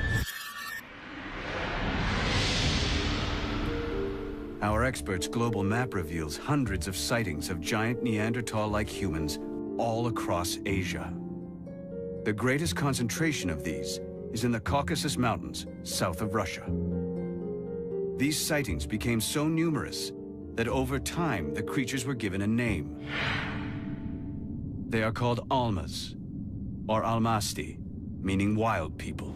Our experts' global map reveals hundreds of sightings of giant Neanderthal-like humans all across Asia. The greatest concentration of these is in the Caucasus Mountains, south of Russia. These sightings became so numerous that over time the creatures were given a name. They are called Almas, or Almasti, meaning wild people.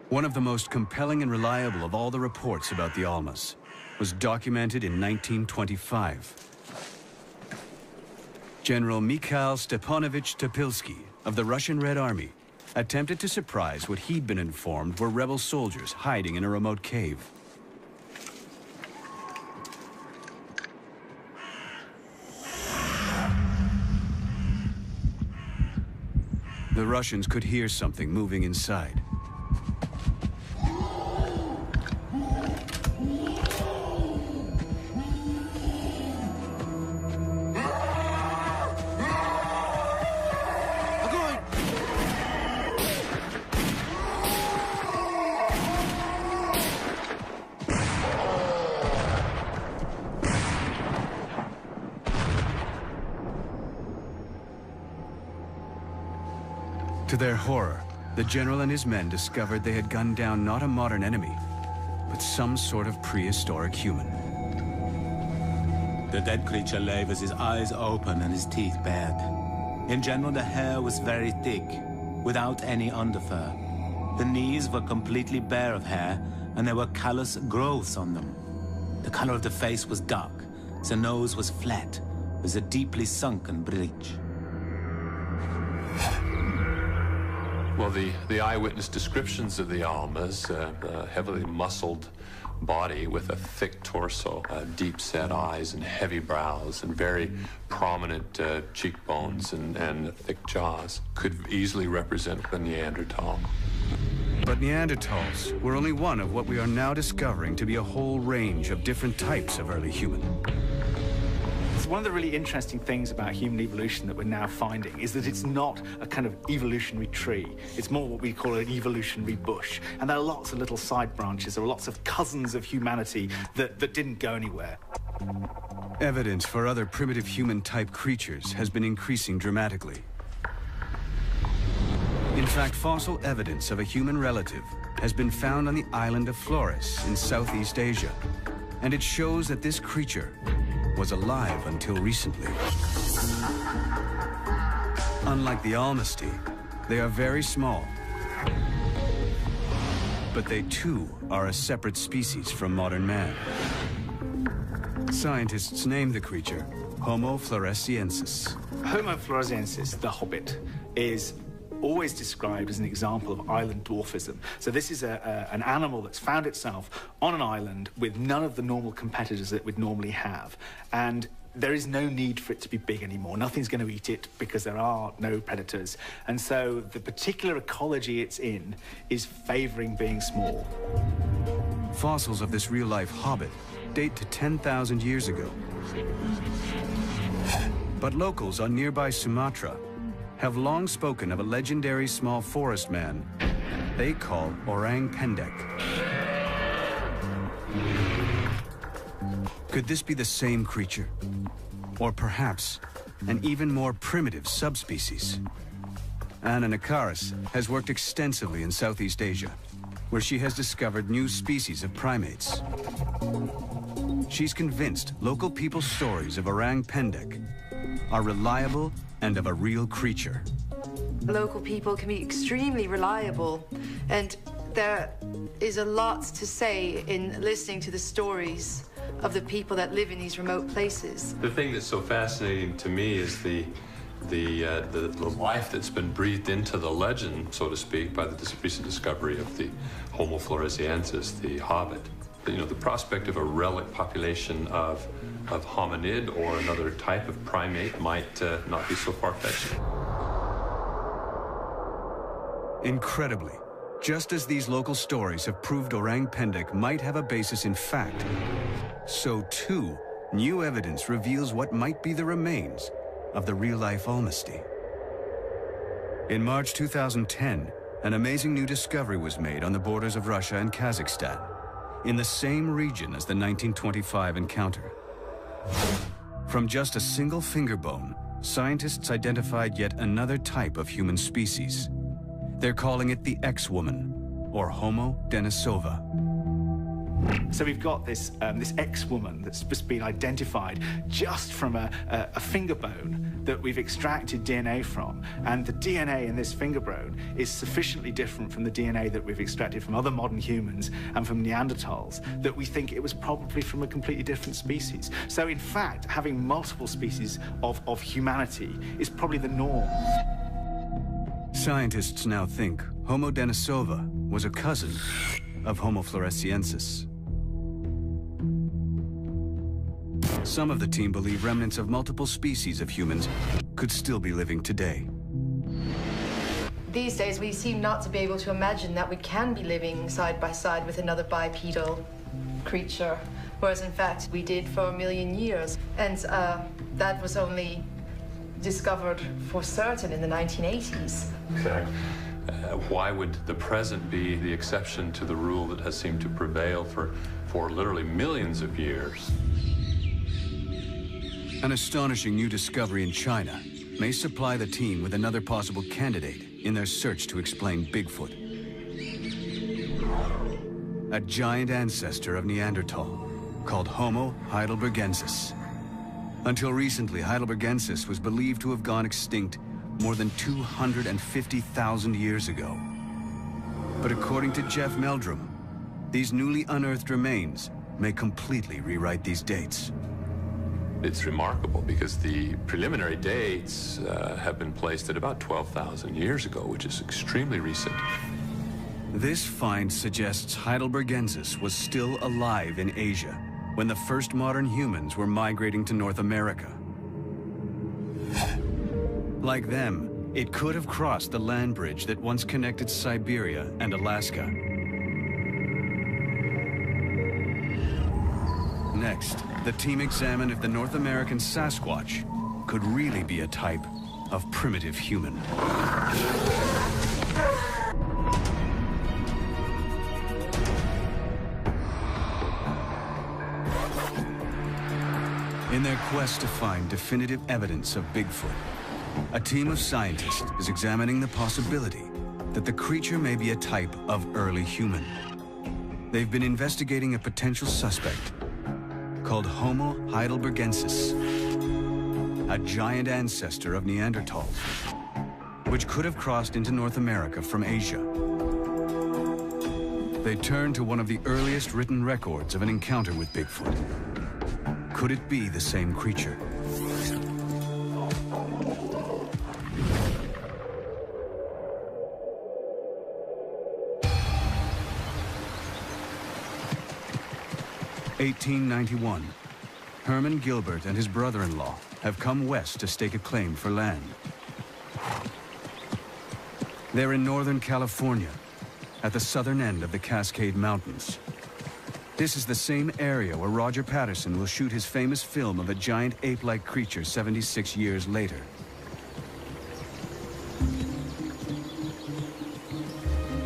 One of the most compelling and reliable of all the reports about the Almas was documented in 1925. General Mikhail Stepanovich Topilsky of the Russian Red Army attempted to surprise what he'd been informed were rebel soldiers hiding in a remote cave. The Russians could hear something moving inside. To their horror, the general and his men discovered they had gunned down not a modern enemy, but some sort of prehistoric human.
The dead creature lay with his eyes open and his teeth bared. In general, the hair was very thick, without any underfur. The knees were completely bare of hair, and there were callous growths on them. The color of the face was dark. The nose was flat, with a deeply sunken bridge.
Well, the eyewitness descriptions of the Almas, a heavily muscled body with a thick torso, deep-set eyes and heavy brows and very prominent cheekbones and thick jaws, could easily represent the Neanderthal.
But Neanderthals were only one of what we are now discovering to be a whole range of different types of early human.
One of the really interesting things about human evolution that we're now finding is that it's not a kind of evolutionary tree. It's more what we call an evolutionary bush. And there are lots of little side branches. There are lots of cousins of humanity that didn't go anywhere.
Evidence for other primitive human-type creatures has been increasing dramatically. fact, fossil evidence of a human relative has been found on the island of Flores in Southeast Asia, and it shows that this creature was alive until recently. Unlike the Almasty, they are very small, but they too are a separate species from modern man. Scientists named the creature Homo floresiensis.
Homo floresiensis, the hobbit, is always described as an example of island dwarfism. So this is an animal that's found itself on an island with none of the normal competitors that it would normally have. And there is no need for it to be big anymore. Nothing's going to eat it because there are no predators. And so the particular ecology it's in is favoring being small.
Fossils of this real-life hobbit date to 10,000 years ago. But locals on nearby Sumatra have long spoken of a legendary small forest man they call Orang Pendek. Could this be the same creature? Or perhaps an even more primitive subspecies? Anna Nakaris has worked extensively in Southeast Asia, where she has discovered new species of primates. She's convinced local people's stories of Orang Pendek are reliable and of a real creature.
Local people can be extremely reliable, and there is a lot to say in listening to the stories of the people that live in these remote places.
The thing that's so fascinating to me is the life that's been breathed into the legend, so to speak, by the recent discovery of the Homo floresiensis, the hobbit. You know, the prospect of a relic population of hominid or another type of primate might not be so far-fetched.
Incredibly, just as these local stories have proved Orang Pendek might have a basis in fact, so too, new evidence reveals what might be the remains of the real-life Almasty. In March 2010, an amazing new discovery was made on the borders of Russia and Kazakhstan, in the same region as the 1925 encounter. From just a single finger bone, scientists identified yet another type of human species. They're calling it the X-woman, or Homo denisova.
So we've got this X-woman that's just been identified just from a finger bone that we've extracted DNA from. And the DNA in this finger bone is sufficiently different from the DNA that we've extracted from other modern humans and from Neanderthals that we think it was probably from a completely different species. So in fact, having multiple species of humanity is probably the norm.
Scientists now think Homo denisova was a cousin of Homo floresiensis. Some of the team believe remnants of multiple species of humans could still be living today.
These days, we seem not to be able to imagine that we can be living side by side with another bipedal creature, whereas in fact we did for 1 million years. And that was only discovered for certain in the 1980s.
Exactly. Why would the present be the exception to the rule that has seemed to prevail for literally millions of years?
An astonishing new discovery in China may supply the team with another possible candidate in their search to explain Bigfoot. A giant ancestor of Neanderthal called Homo heidelbergensis. Until recently, heidelbergensis was believed to have gone extinct more than 250,000 years ago. But according to Jeff Meldrum, these newly unearthed remains may completely rewrite these dates.
It's remarkable because the preliminary dates have been placed at about 12,000 years ago, which is extremely recent.
This find suggests heidelbergensis was still alive in Asia when the first modern humans were migrating to North America. Like them, it could have crossed the land bridge that once connected Siberia and Alaska. Next, the team examined if the North American Sasquatch could really be a type of primitive human. In their quest to find definitive evidence of Bigfoot, a team of scientists is examining the possibility that the creature may be a type of early human. They've been investigating a potential suspect called Homo heidelbergensis, a giant ancestor of Neanderthals, which could have crossed into North America from Asia. They turned to one of the earliest written records of an encounter with Bigfoot. Could it be the same creature? (1891). Herman Gilbert and his brother-in-law have come west to stake a claim for land. They're in Northern California, at the southern end of the Cascade Mountains. This is the same area where Roger Patterson will shoot his famous film of a giant ape-like creature 76 years later.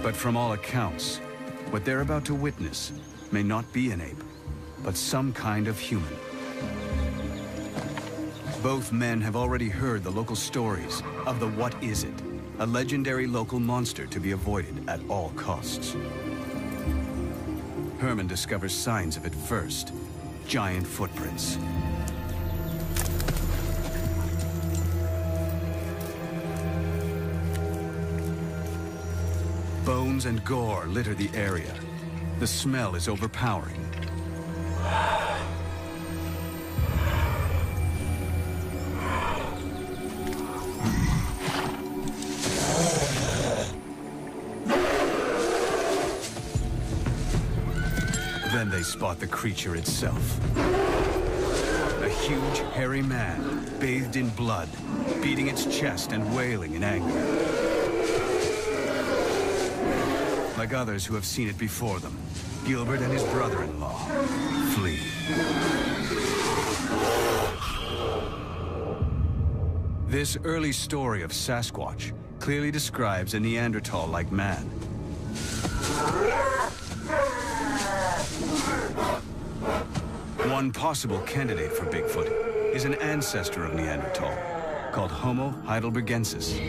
But from all accounts, what they're about to witness may not be an ape, but some kind of human. Both men have already heard the local stories of the What Is It, a legendary local monster to be avoided at all costs. Herman discovers signs of it first, giant footprints. Bones and gore litter the area. The smell is overpowering. Then they spot the creature itself. A huge, hairy man, bathed in blood, beating its chest and wailing in anger. Like others who have seen it before them, Gilbert and his brother-in-law flee. This early story of Sasquatch clearly describes a Neanderthal-like man. One possible candidate for Bigfoot is an ancestor of Neanderthal called Homo heidelbergensis.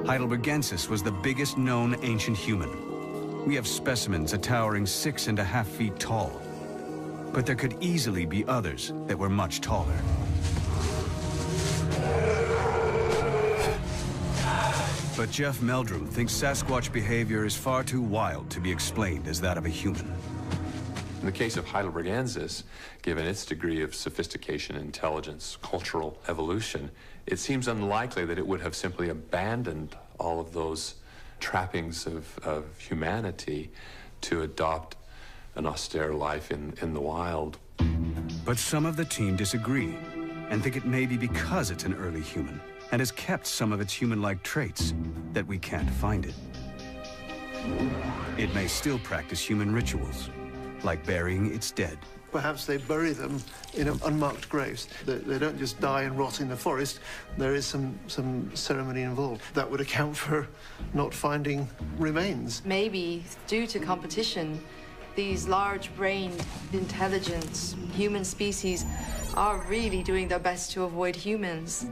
Heidelbergensis was the biggest known ancient human. We have specimens a towering 6.5 feet tall, but there could easily be others that were much taller. But Jeff Meldrum thinks Sasquatch behavior is far too wild to be explained as that of a human.
In the case of heidelbergensis, given its degree of sophistication, intelligence, cultural evolution, it seems unlikely that it would have simply abandoned all of those trappings of humanity to adopt an austere life in the wild.
But some of the team disagree and think it may be because it's an early human and has kept some of its human-like traits that we can't find it. It may still practice human rituals, like burying its dead.
Perhaps they bury them in unmarked graves. They don't just die and rot in the forest. There is some ceremony involved. That would account for not finding remains.
Maybe due to competition, these large-brained, intelligent human species are really doing their best to avoid humans.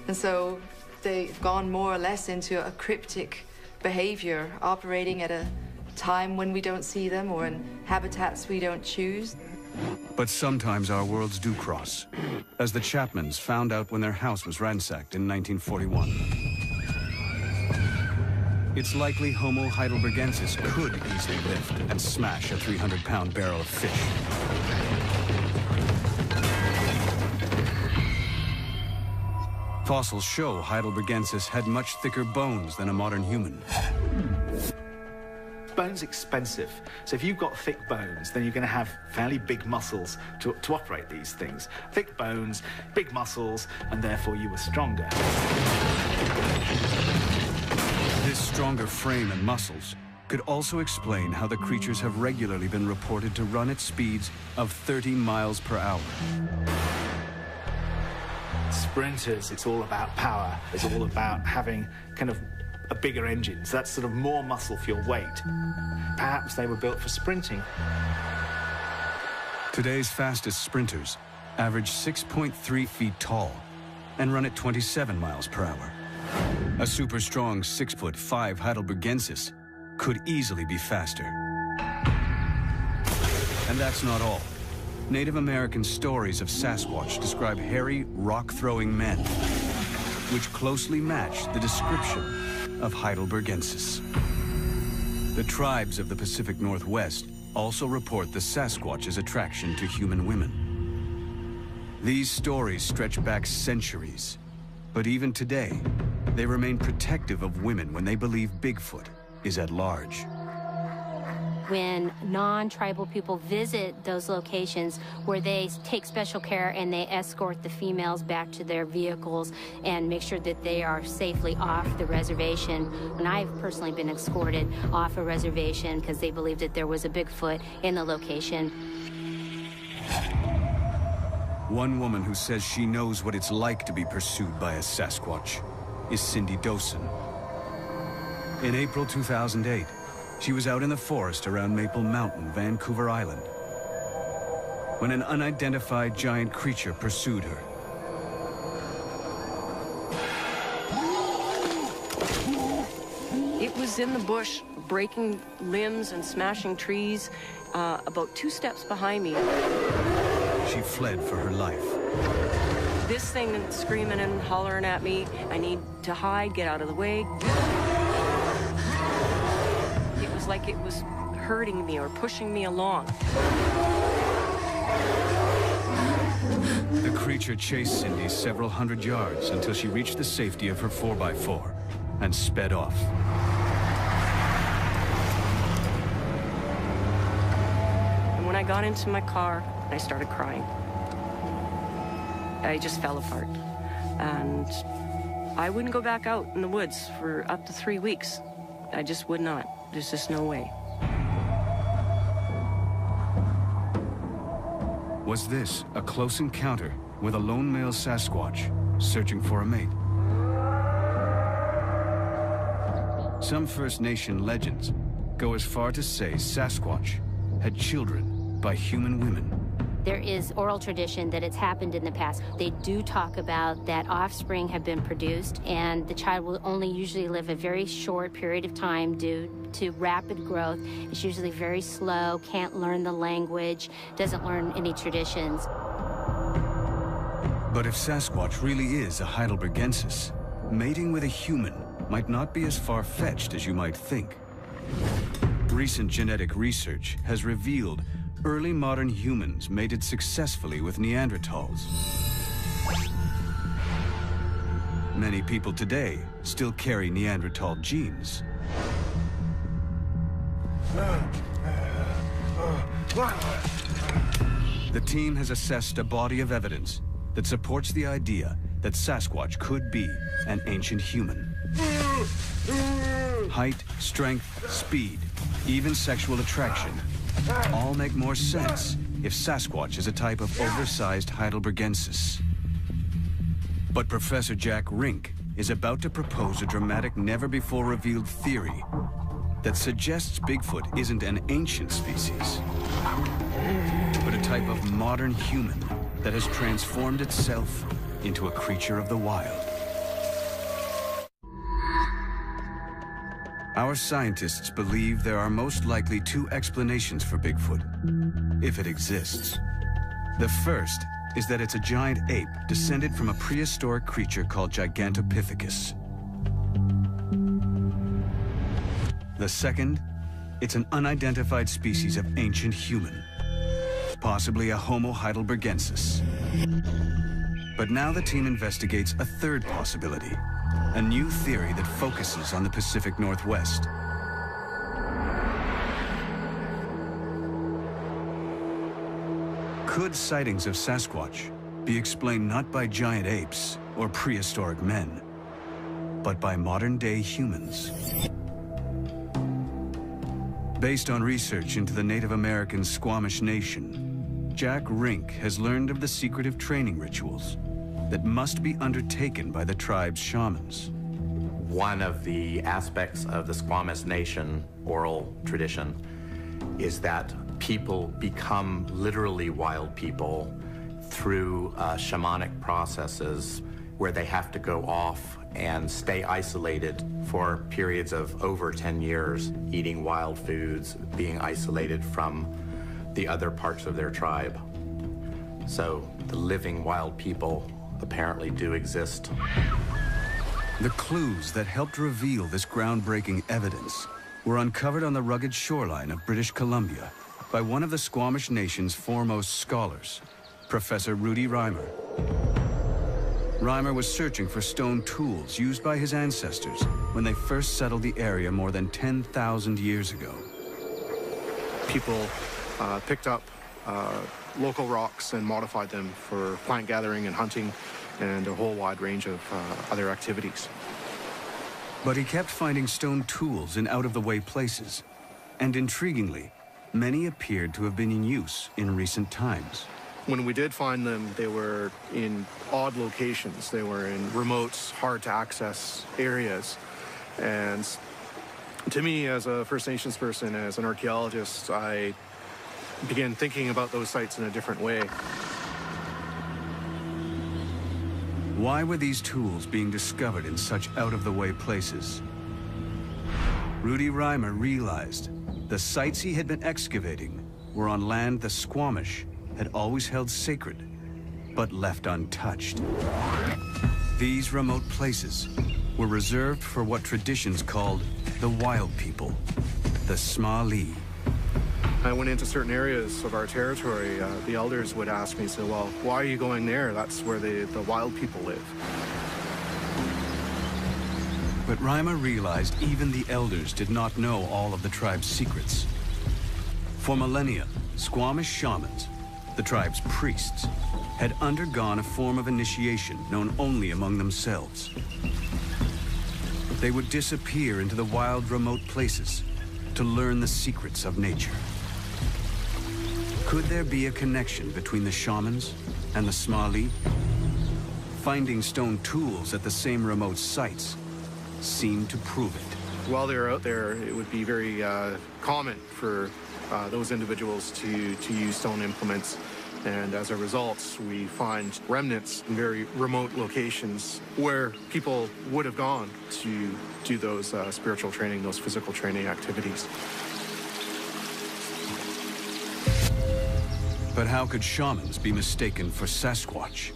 And so they've gone more or less into a cryptic behavior, operating at a time when we don't see them or in habitats we don't choose.
But sometimes our worlds do cross, as the Chapmans found out when their house was ransacked in 1941. It's likely Homo heidelbergensis could easily lift and smash a 300-pound barrel of fish. Fossils show heidelbergensis had much thicker bones than a modern human.
Bone's expensive, so if you've got thick bones, then you're going to have fairly big muscles to operate these things. Thick bones, big muscles, and therefore you were stronger.
This stronger frame and muscles could also explain how the creatures have regularly been reported to run at speeds of 30 miles per hour.
Sprinters, it's all about power. It's all about having kind of a bigger engine. So that's sort of more muscle for your weight. Perhaps they were built for sprinting.
Today's fastest sprinters average 6.3 feet tall and run at 27 miles per hour. A super strong 6'5" Heidelbergensis could easily be faster. And that's not all. Native American stories of Sasquatch describe hairy, rock-throwing men, which closely match the description of Heidelbergensis. The tribes of the Pacific Northwest also report the Sasquatch's attraction to human women. These stories stretch back centuries, but even today, they remain protective of women when they believe Bigfoot is at large.
When non-tribal people visit those locations where they take special care and they escort the females back to their vehicles and make sure that they are safely off the reservation. And I've personally been escorted off a reservation because they believed that there was a Bigfoot in the location.
One woman who says she knows what it's like to be pursued by a Sasquatch is Cindy Dosen. In April 2008, she was out in the forest around Maple Mountain, Vancouver Island, when an unidentified giant creature pursued her.
It was in the bush, breaking limbs and smashing trees, about 2 steps behind me.
She fled for her life.
This thing screaming and hollering at me. I need to hide, get out of the way. It was like it was hurting me or pushing me along.
The creature chased Cindy several hundred yards until she reached the safety of her 4x4 and sped off.
And when I got into my car, I started crying. I just fell apart. And I wouldn't go back out in the woods for up to 3 weeks. I just would not. There's just no way.
Was this a close encounter with a lone male Sasquatch searching for a mate? Some First Nation legends go as far to say Sasquatch had children by human women.
There is oral tradition that it's happened in the past. They do talk about that offspring have been produced and the child will only usually live a very short period of time due to rapid growth. It's usually very slow, can't learn the language, doesn't learn any traditions.
But if Sasquatch really is a Heidelbergensis, mating with a human might not be as far-fetched as you might think. Recent genetic research has revealed early modern humans mated successfully with Neanderthals. Many people today still carry Neanderthal genes. The team has assessed a body of evidence that supports the idea that Sasquatch could be an ancient human. Height, strength, speed, even sexual attraction all make more sense if Sasquatch is a type of oversized Heidelbergensis. But Professor Jack Rink is about to propose a dramatic, never-before-revealed theory that suggests Bigfoot isn't an ancient species, but a type of modern human that has transformed itself into a creature of the wild. Our scientists believe there are most likely 2 explanations for Bigfoot, if it exists. The first is that it's a giant ape descended from a prehistoric creature called Gigantopithecus. The second, it's an unidentified species of ancient human, possibly a Homo heidelbergensis. But now the team investigates a third possibility, a new theory that focuses on the Pacific Northwest. Could sightings of Sasquatch be explained not by giant apes or prehistoric men, but by modern-day humans? Based on research into the Native American Squamish Nation, Jack Rink has learned of the secretive training rituals that must be undertaken by the tribe's shamans.
One of the aspects of the Squamish Nation oral tradition is that people become literally wild people through shamanic processes where they have to go off and stay isolated for periods of over 10 years, eating wild foods, being isolated from the other parts of their tribe. So the living wild people apparently do exist.
The clues that helped reveal this groundbreaking evidence were uncovered on the rugged shoreline of British Columbia by one of the Squamish Nation's foremost scholars, Professor Rudy Reimer. Reimer was searching for stone tools used by his ancestors when they first settled the area more than 10,000 years ago.
People picked up local rocks and modified them for plant gathering and hunting and a whole wide range of other activities.
But he kept finding stone tools in out-of-the-way places, and intriguingly, many appeared to have been in use in recent times.
When we did find them, they were in odd locations. They were in remote, hard-to-access areas. And to me, as a First Nations person, as an archaeologist, I began thinking about those sites in a different way.
Why were these tools being discovered in such out-of-the-way places? Rudy Reimer realized the sites he had been excavating were on land the Squamish had always held sacred, but left untouched. These remote places were reserved for what traditions called the wild people, the Smali.
I went into certain areas of our territory. The elders would ask me, so, well, why are you going there? That's where the wild people live.
But Reimer realized even the elders did not know all of the tribe's secrets. For millennia, Squamish shamans, the tribe's priests, had undergone a form of initiation known only among themselves. They would disappear into the wild, remote places to learn the secrets of nature. Could there be a connection between the shamans and the Smali? Finding stone tools at the same remote sites seemed to prove it.
While they were out there, it would be very common for those individuals to use stone implements. And as a result, we find remnants in very remote locations where people would have gone to do those spiritual training, those physical training activities.
But how could shamans be mistaken for Sasquatch?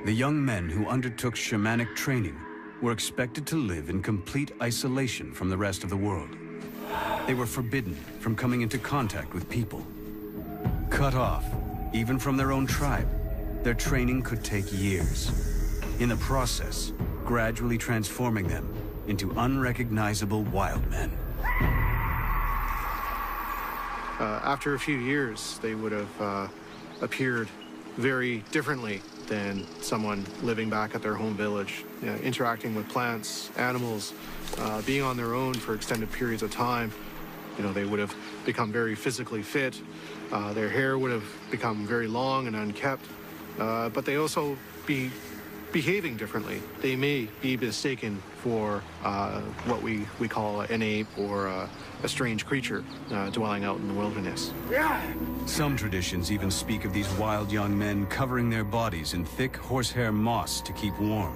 The young men who undertook shamanic training were expected to live in complete isolation from the rest of the world. They were forbidden from coming into contact with people. Cut off, even from their own tribe, their training could take years. In the process, gradually transforming them into unrecognizable wild men.
After a few years, they would have appeared very differently than someone living back at their home village, interacting with plants, animals, being on their own for extended periods of time. You know, they would have become very physically fit. Their hair would have become very long and unkept, but they also be behaving differently. They may be mistaken for what we call an ape or a strange creature dwelling out in the wilderness.
Some traditions even speak of these wild young men covering their bodies in thick horsehair moss to keep warm.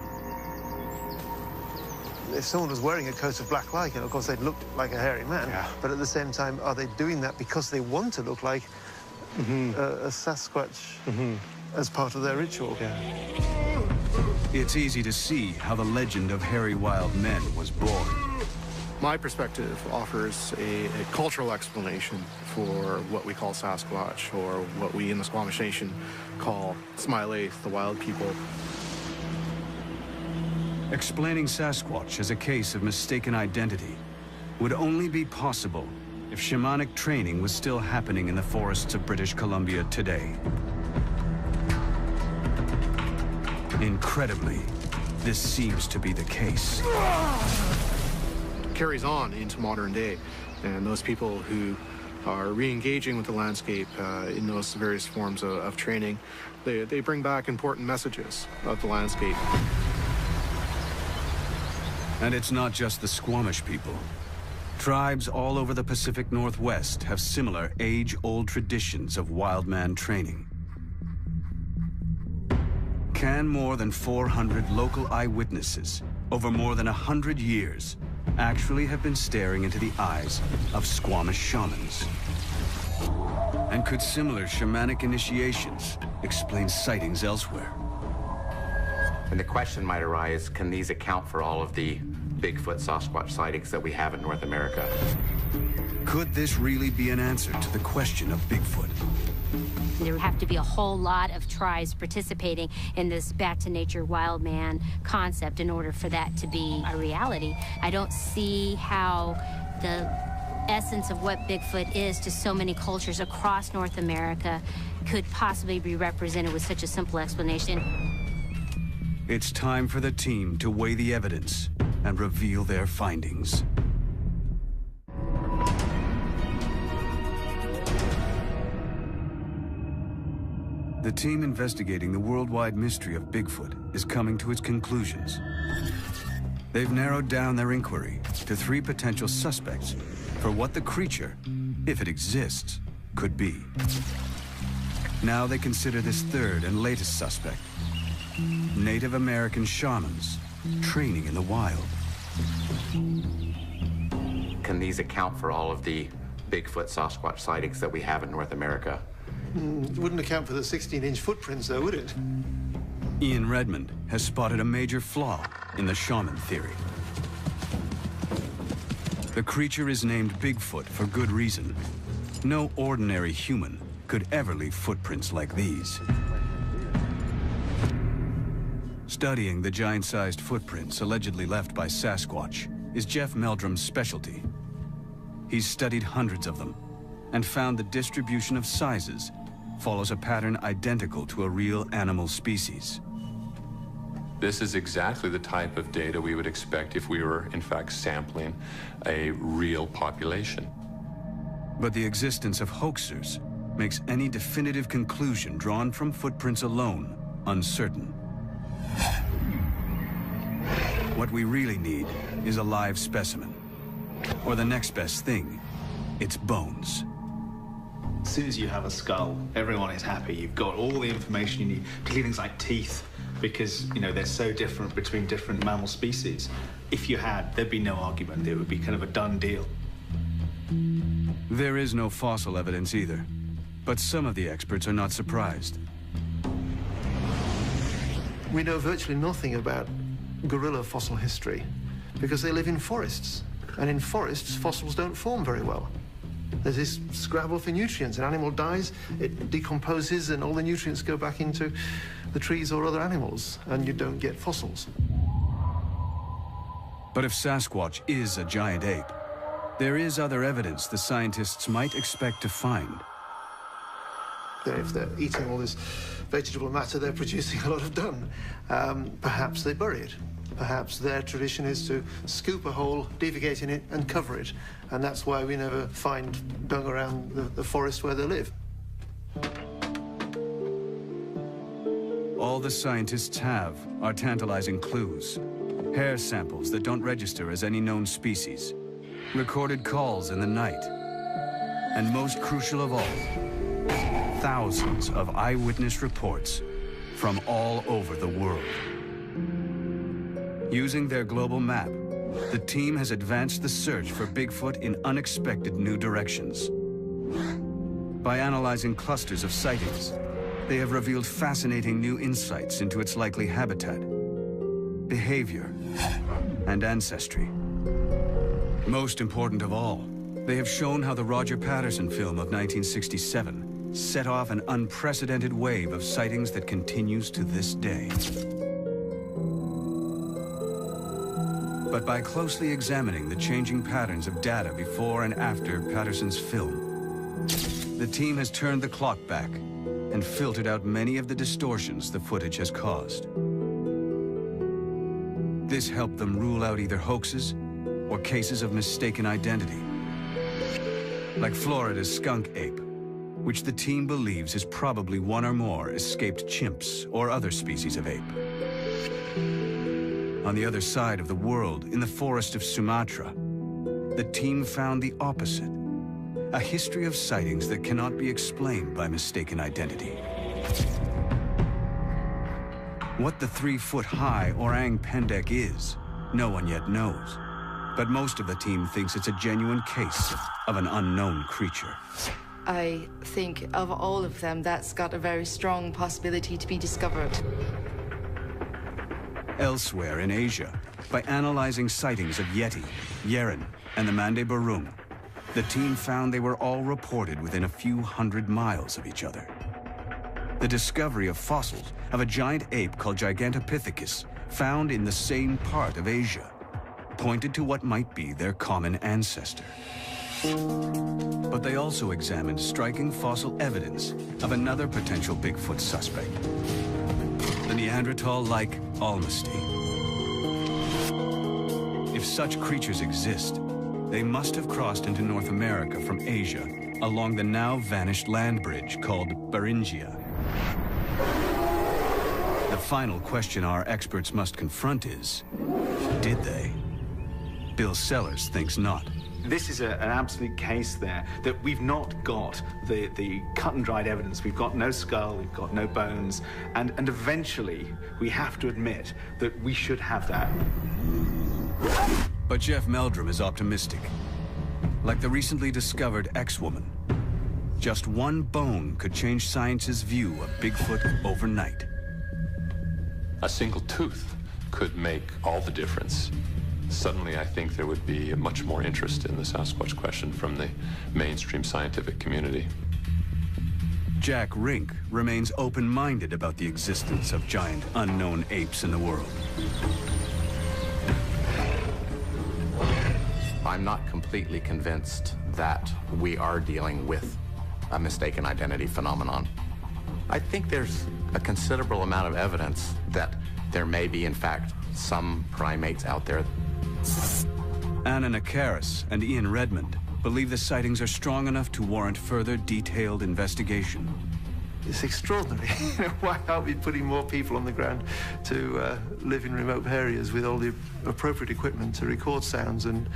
If someone was wearing a coat of black lichen, of course they'd look like a hairy man, but at the same time, are they doing that because they want to look like a Sasquatch as part of their ritual?
It's easy to see how the legend of hairy wild men was born.
My perspective offers a cultural explanation for what we call Sasquatch, or what we in the Squamish Nation call Smiley, the wild people.
Explaining Sasquatch as a case of mistaken identity would only be possible if shamanic training was still happening in the forests of British Columbia today. Incredibly, this seems to be the case.
Carries on into modern day, and those people who are re-engaging with the landscape in those various forms of training, they bring back important messages of the landscape.
And it's not just the Squamish people. Tribes all over the Pacific Northwest have similar age-old traditions of wild man training. Can more than 400 local eyewitnesses over more than 100 years actually have been staring into the eyes of Squamish shamans? And could similar shamanic initiations explain sightings elsewhere?
And the question might arise, can these account for all of the Bigfoot Sasquatch sightings that we have in North America?
Could this really be an answer to the question of Bigfoot?
There would have to be a whole lot of tribes participating in this back to nature wild man concept in order for that to be a reality. I don't see how the essence of what Bigfoot is to so many cultures across North America could possibly be represented with such a simple explanation.
It's time for the team to weigh the evidence and reveal their findings. The team investigating the worldwide mystery of Bigfoot is coming to its conclusions. They've narrowed down their inquiry to 3 potential suspects for what the creature, if it exists, could be. Now they consider this 3rd and latest suspect, Native American shamans training in the wild.
Can these account for all of the Bigfoot Sasquatch sightings that we have in North America?
It wouldn't account for the 16-inch footprints, though, would it?
Ian Redmond has spotted a major flaw in the shaman theory. The creature is named Bigfoot for good reason. No ordinary human could ever leave footprints like these. Studying the giant-sized footprints allegedly left by Sasquatch is Jeff Meldrum's specialty. He's studied hundreds of them and found the distribution of sizes follows a pattern identical to a real animal species.
This is exactly the type of data we would expect if we were, in fact, sampling a real population.
But the existence of hoaxers makes any definitive conclusion drawn from footprints alone uncertain. What we really need is a live specimen. Or the next best thing, it's bones.
As soon as you have a skull, everyone is happy. You've got all the information you need, particularly things like teeth, because, you know, they're so different between different mammal species. If you had, there'd be no argument. It would be kind of a done deal.
There is no fossil evidence either, but some of the experts are not surprised.
We know virtually nothing about gorilla fossil history because they live in forests. And in forests, fossils don't form very well. There's this scrabble for nutrients. An animal dies, it decomposes, and all the nutrients go back into the trees or other animals, and you don't get fossils.
But if Sasquatch is a giant ape, there is other evidence the scientists might expect to find.
If they're eating all this vegetable matter, they're producing a lot of dung. Perhaps they bury it. Perhaps their tradition is to scoop a hole, defecate in it, and cover it. And that's why we never find dung around the forest where they live.
All the scientists have are tantalizing clues. Hair samples that don't register as any known species. Recorded calls in the night. And most crucial of all, thousands of eyewitness reports from all over the world. Using their global map, the team has advanced the search for Bigfoot in unexpected new directions. By analyzing clusters of sightings, they have revealed fascinating new insights into its likely habitat, behavior, and ancestry. Most important of all, they have shown how the Roger Patterson film of 1967 set off an unprecedented wave of sightings that continues to this day. But by closely examining the changing patterns of data before and after Patterson's film, the team has turned the clock back and filtered out many of the distortions the footage has caused. This helped them rule out either hoaxes or cases of mistaken identity, like Florida's skunk ape, which the team believes is probably one or more escaped chimps or other species of ape. On the other side of the world, in the forest of Sumatra, the team found the opposite, a history of sightings that cannot be explained by mistaken identity. What the 3-foot-high orang pendek is, no one yet knows. But most of the team thinks it's a genuine case of an unknown creature.
I think of all of them, that's got a very strong possibility to be discovered.
Elsewhere in Asia, by analyzing sightings of Yeti, Yeren, and the Mande Burung, the team found they were all reported within a few hundred miles of each other. The discovery of fossils of a giant ape called Gigantopithecus, found in the same part of Asia, pointed to what might be their common ancestor. But they also examined striking fossil evidence of another potential Bigfoot suspect, the Neanderthal-like Almasty. If such creatures exist, they must have crossed into North America from Asia along the now vanished land bridge called Beringia. The final question our experts must confront is, did they? Bill Sellers thinks not.
This is an absolute case there that we've not got the cut and dried evidence. We've got no skull, we've got no bones, and eventually we have to admit that we should have that.
But Jeff Meldrum is optimistic. Like the recently discovered X-woman, just one bone could change science's view of Bigfoot overnight.
A single tooth could make all the difference. Suddenly, I think there would be much more interest in the Sasquatch question from the mainstream scientific community.
Jack Rink remains open-minded about the existence of giant unknown apes in the world.
I'm not completely convinced that we are dealing with a mistaken identity phenomenon. I think there's a considerable amount of evidence that there may be, in fact, some primates out there.
Anna Nakaris and Ian Redmond believe the sightings are strong enough to warrant further detailed investigation.
It's extraordinary. Why aren't we putting more people on the ground to live in remote areas with all the appropriate equipment to record sounds and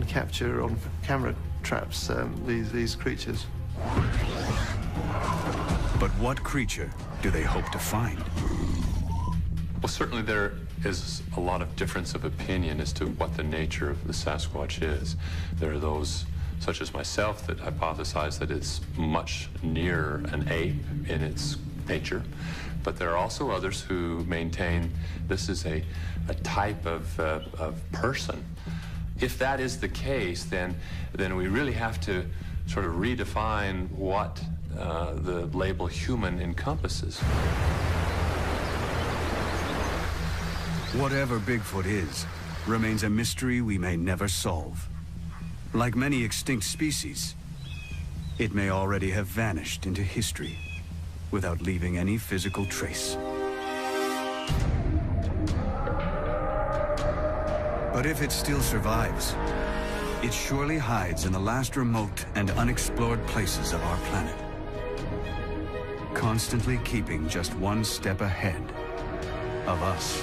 capture on camera traps these creatures?
But what creature do they hope to find?
Well, certainly there is a lot of difference of opinion as to what the nature of the Sasquatch is. There are those, such as myself, that hypothesize that it's much nearer an ape in its nature. But there are also others who maintain this is a type of person. If that is the case, then we really have to sort of redefine what the label human encompasses.
Whatever Bigfoot is, remains a mystery we may never solve. Like many extinct species, it may already have vanished into history without leaving any physical trace. But if it still survives, it surely hides in the last remote and unexplored places of our planet, constantly keeping just one step ahead of us.